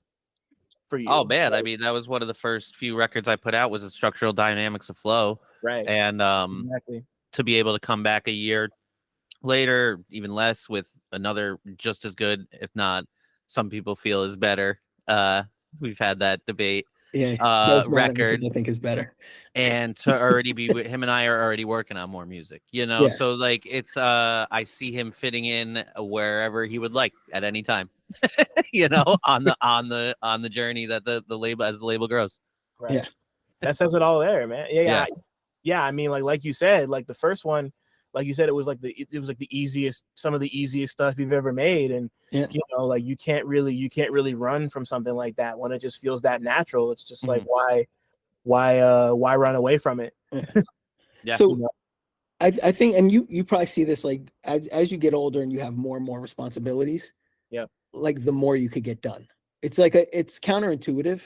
for you? Oh man, I mean, that was one of the first few records I put out, was the Structural Dynamics of Flow. Right. And exactly. To be able to come back a year later, even less, with another just as good, if not some people feel is better. We've had that debate. Record I think is better. And to already be with him, and I are already working on more music, you know. So like it's I see him fitting in wherever he would like at any time. You know, on the journey that the label, as the label grows. Right. Yeah. That says it all there, man. Yeah. I mean, like you said, like the first one, like you said, it was like the easiest, some of the easiest stuff you've ever made. And you know, like you can't really run from something like that when it just feels that natural. It's just like, why run away from it? Yeah. So I think, and you probably see this, like as you get older and you have more and more responsibilities. Yeah. Like the more you could get done. It's like it's counterintuitive,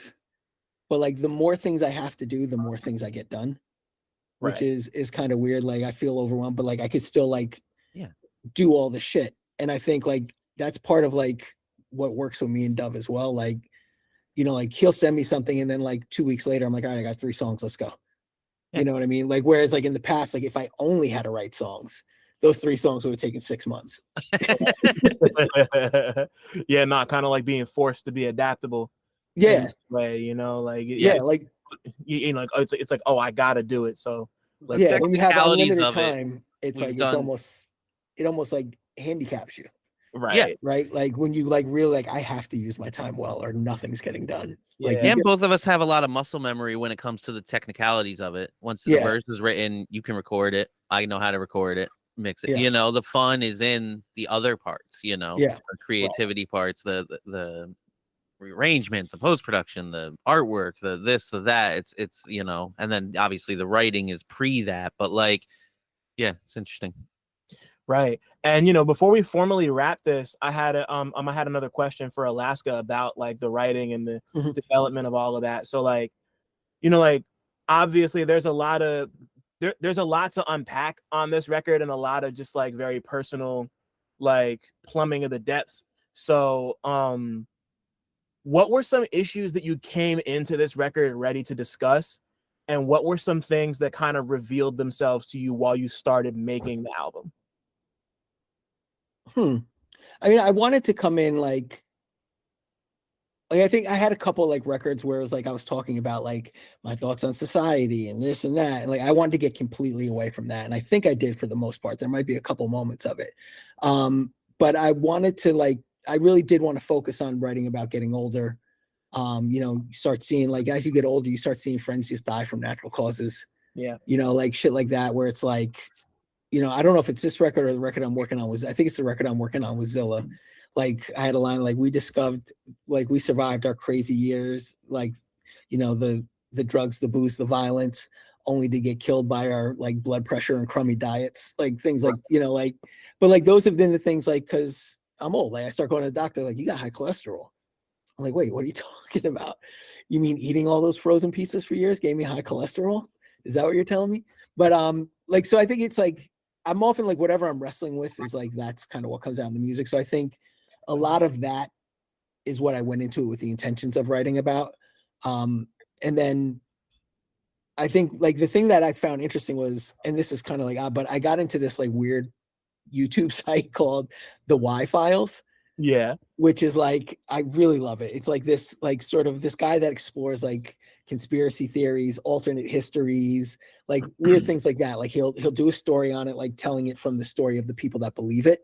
but like the more things I have to do, the more things I get done. Which is kind of weird. Like I feel overwhelmed, but like I could still like do all the shit. And I think like that's part of like what works with me and Dove as well. Like, you know, like he'll send me something and then like 2 weeks later, I'm like, all right, I got 3 songs, let's go. You know what I mean? Like, whereas like in the past, like if I only had to write songs, those 3 songs would have taken 6 months. Yeah, not kind of like being forced to be adaptable. Yeah. Way, you know, like like you know, like it's like, oh, I gotta do it. So when you have unlimited time, it's like it almost like handicaps you. Right. Right. Like when you like really like, I have to use my time well or nothing's getting done. Like, Yeah. And both of us have a lot of muscle memory when it comes to the technicalities of it. Once the verse is written, you can record it. I know how to record it, mix it. Yeah. You know, the fun is in the other parts, you know, Yeah. the creativity parts, the rearrangement, the post-production, the artwork, the this, the that. It's you know, and then obviously the writing is pre that, but like, yeah, it's interesting. Right. And you know, before we formally wrap this, I had another question for Alaska about like the writing and the development of all of that. So like, you know, like obviously there's a lot to unpack on this record and a lot of just like very personal like plumbing of the depths. So what were some issues that you came into this record ready to discuss? And what were some things that kind of revealed themselves to you while you started making the album? I mean, I wanted to come in like I think I had a couple like records where it was like I was talking about like my thoughts on society and this and that. And like I wanted to get completely away from that. And I think I did for the most part. There might be a couple moments of it. But I wanted to like I really did want to focus on writing about getting older. You know, you start seeing like as you get older, you start seeing friends just die from natural causes. Yeah. You know, like shit like that, where it's like, you know, I don't know if it's this record or the record I'm working on I think it's the record I'm working on with Zilla. Like I had a line like we survived our crazy years, like, you know, the drugs, the booze, the violence, only to get killed by our like blood pressure and crummy diets, like things like, you know, like, but like those have been the things like, cause I'm old, like I start going to the doctor, like you got high cholesterol. I'm like, wait, what are you talking about? You mean eating all those frozen pizzas for years gave me high cholesterol? Is that what you're telling me? But like, so I think it's like, I'm often like whatever I'm wrestling with is like, that's kind of what comes out in the music. So I think a lot of that is what I went into it with the intentions of writing about. And then I think like the thing that I found interesting was, and this is kind of like, but I got into this like weird YouTube site called the Y Files. Yeah. Which is like, I really love it. It's like this, like sort of this guy that explores like conspiracy theories, alternate histories, like weird things like that. Like he'll do a story on it, like telling it from the story of the people that believe it.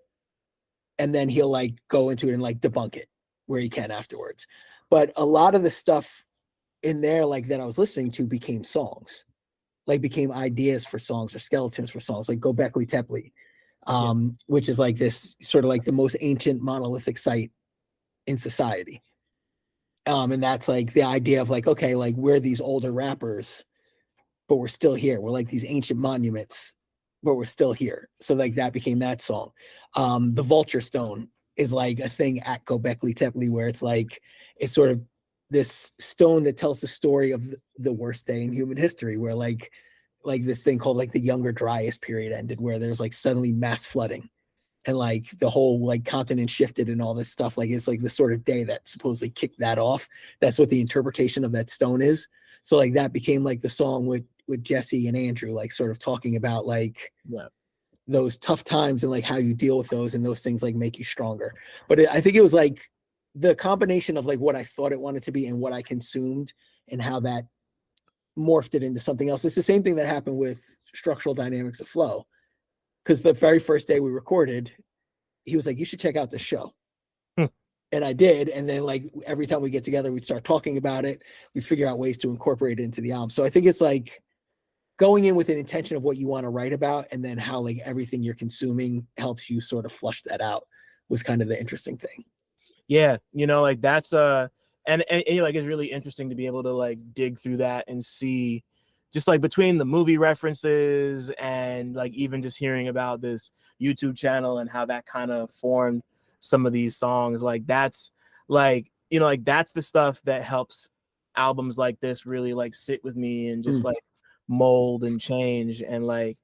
And then he'll like go into it and like debunk it where he can afterwards. But a lot of the stuff in there, like that I was listening to became songs, like became ideas for songs or skeletons for songs, like Göbekli Tepe, which is like this sort of like the most ancient monolithic site in society. And that's like the idea of like, okay, like we're these older rappers, but we're still here. We're like these ancient monuments, but we're still here. So like that became that song. The Vulture Stone is like a thing at Göbekli Tepe where it's like, it's sort of this stone that tells the story of the worst day in human history, where like this thing called like the Younger Dryas period ended, where there's like suddenly mass flooding. And like the whole like continent shifted and all this stuff. Like it's like the sort of day that supposedly kicked that off. That's what the interpretation of that stone is. So like that became like the song with Jesse and Andrew, like sort of talking about like those tough times and like how you deal with those, and those things like make you stronger. But I think it was like the combination of like what I thought it wanted to be and what I consumed and how that morphed it into something else. It's the same thing that happened with Structural Dynamics of Flow. Because the very first day we recorded, he was like, you should check out the show. And I did. And then like every time we get together, we'd start talking about it. We figure out ways to incorporate it into the album. So I think it's like going in with an intention of what you want to write about, and then how like everything you're consuming helps you sort of flush that out was kind of the interesting thing. Yeah. You know, like that's and like it's really interesting to be able to like dig through that and see just like between the movie references and like even just hearing about this YouTube channel and how that kind of formed some of these songs. Like that's like, you know, like that's the stuff that helps albums like this really like sit with me and just like mold and change. And like,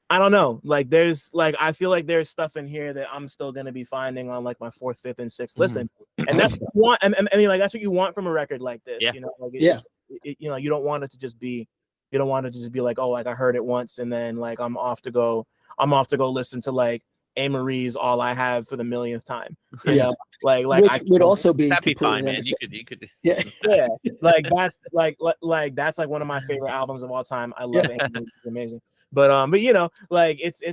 I don't know, like there's like, I feel like there's stuff in here that I'm still going to be finding on like my 4th, 5th, and 6th listen. And that's what you want. I mean, like, that's what you want from a record like this, you know, like, you know, you don't want it to just be, like, oh, like I heard it once and then like I'm off to go listen to like A-Marie's All I Have for the millionth time. You know? Like which I would also be that'd be fine, man. You could yeah. Like that's like that's like one of my favorite albums of all time. I love it. It's amazing. But you know, like it's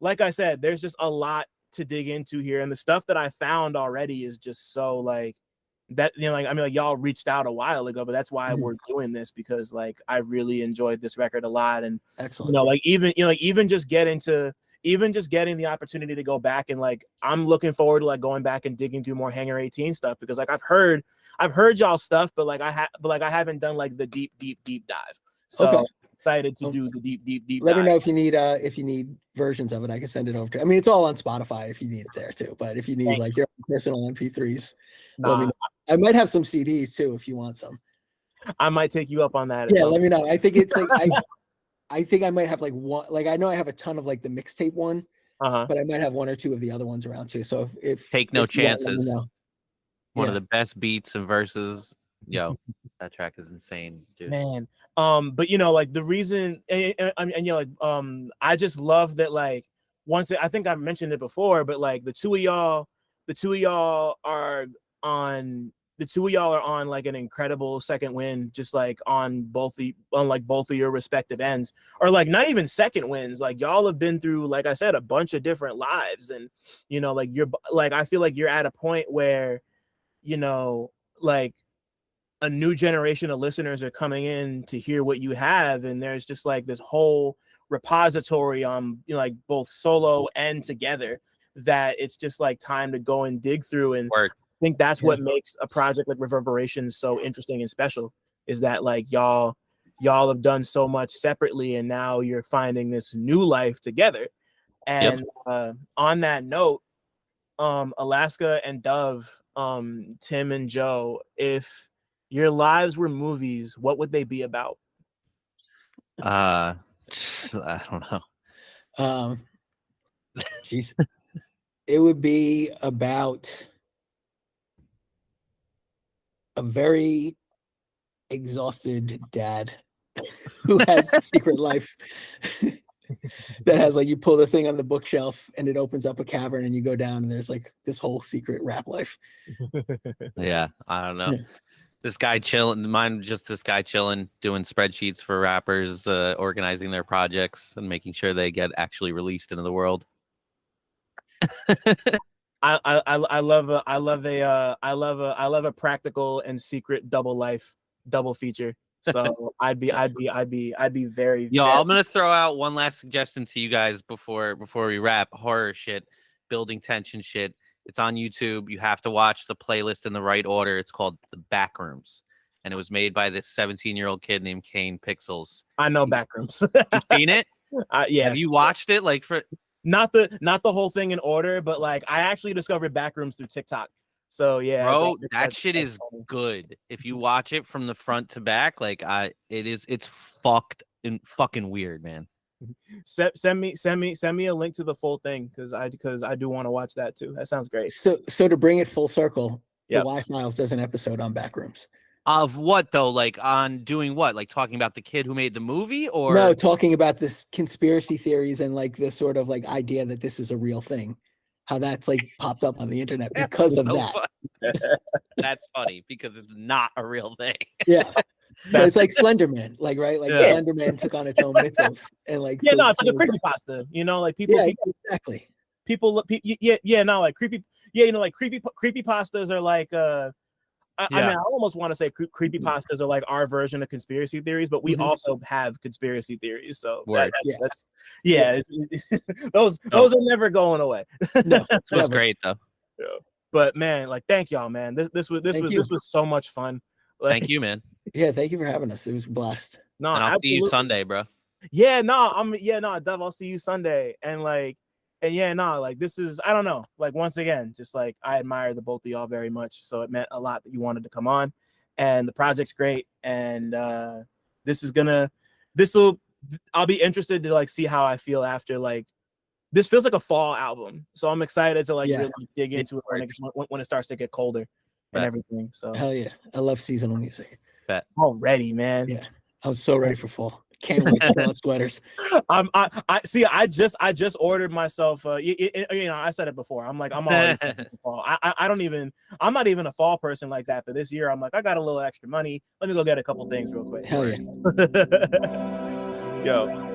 like I said, there's just a lot to dig into here, and the stuff that I found already is just so like that, you know, like I mean, like y'all reached out a while ago, but that's why we're doing this, because like I really enjoyed this record a lot. And excellent, you know, like even just getting the opportunity to go back and like I'm looking forward to like going back and digging through more Hangar 18 stuff, because like I've heard y'all stuff, but like I haven't done like the deep dive. So excited to do the deep let dive. me know if you need versions of it. I can send it over to, I mean, it's all on Spotify if you need it there too, but if you need like your personal MP3s, let me know. I might have some CDs too if you want some. I might take you up on that. Yeah, let me know. I think it's like I think I might have like one, like I know I have a ton of like the mixtape one, but I might have one or two of the other ones around too. So if Take No if you want, let me Chances, know. one of the best beats and verses. Yo, that track is insane, dude. Man. But you know, like the reason, and you know, like I just love that, like I think I mentioned it before, but like the two of y'all are on like an incredible second win, just like on both of your respective ends, or like not even second wins. Like y'all have been through, like I said, a bunch of different lives, and you know, like I feel like you're at a point where, you know, like a new generation of listeners are coming in to hear what you have, and there's just like this whole repository on, you know, like both solo and together, that it's just like time to go and dig through. And I think that's what makes a project like Reverberations so interesting and special, is that like y'all have done so much separately, and now you're finding this new life together. And on that note, Alaska and Dove, Tim and Joe, if your lives were movies, what would they be about? I don't know. Jeez. It would be about a very exhausted dad who has a secret life that has like, you pull the thing on the bookshelf and it opens up a cavern and you go down and there's like this whole secret rap life. Yeah, I don't know. This guy chilling, this guy chilling, doing spreadsheets for rappers, organizing their projects and making sure they get actually released into the world. I love a practical and secret double feature. So I'd be very. Yo, I'm gonna throw out one last suggestion to you guys before we wrap. Horror shit, building tension shit. It's on YouTube. You have to watch the playlist in the right order. It's called The Backrooms, and it was made by this 17-year-old kid named Kane Pixels. I know Backrooms. You've seen it? Yeah. Have you watched it? Like for not the whole thing in order, but like I actually discovered Backrooms through TikTok. So yeah, bro, that shit is good. If you watch it from the front to back, like it's fucking weird, man. Send me a link to the full thing, because I do want to watch that too. That sounds great. So to bring it full circle, the Y-Files does an episode on Backrooms. Of what though? Like on doing what? Like talking about the kid who made the movie, or no, talking about this conspiracy theories and like this sort of like idea that this is a real thing. How that's like popped up on the internet because of that. That's funny because it's not a real thing. Yeah. But it's like Slenderman, like, right? Like Slenderman took on its own mythos, and like it's like a creepypasta, you know, like people exactly. People like creepypastas are like I mean, I almost want to say creepypastas are like our version of conspiracy theories, but we also have conspiracy theories. So those are never going away. No, this was great though. Yeah. But man, like, thank y'all, man. This was so much fun. Like, thank you, man. Yeah, thank you for having us. It was a blast. No, and I'll see you Sunday, bro. Dove, I'll see you Sunday. And like, this is, I don't know, like, once again, just like, I admire the both of y'all very much. So it meant a lot that you wanted to come on, and the project's great. And I'll be interested to like see how I feel after, like, this feels like a fall album. So I'm excited to like really dig into it when it starts to get colder and everything. So hell yeah. I love seasonal music. Bet. Already, man. Yeah. I'm so ready for fall. Can't wait to put on sweaters. I just ordered myself. I said it before. I'm like, I'm already fall. I'm not even a fall person like that. But this year, I'm like, I got a little extra money. Let me go get a couple things real quick. Hell yeah. Yo.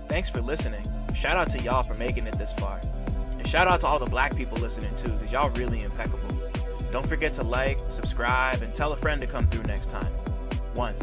Thanks for listening. shout out to y'all for making it this far. And shout out to all the black people listening too, because y'all really impeccable. Don't forget to like, subscribe, and tell a friend to come through next time. 1.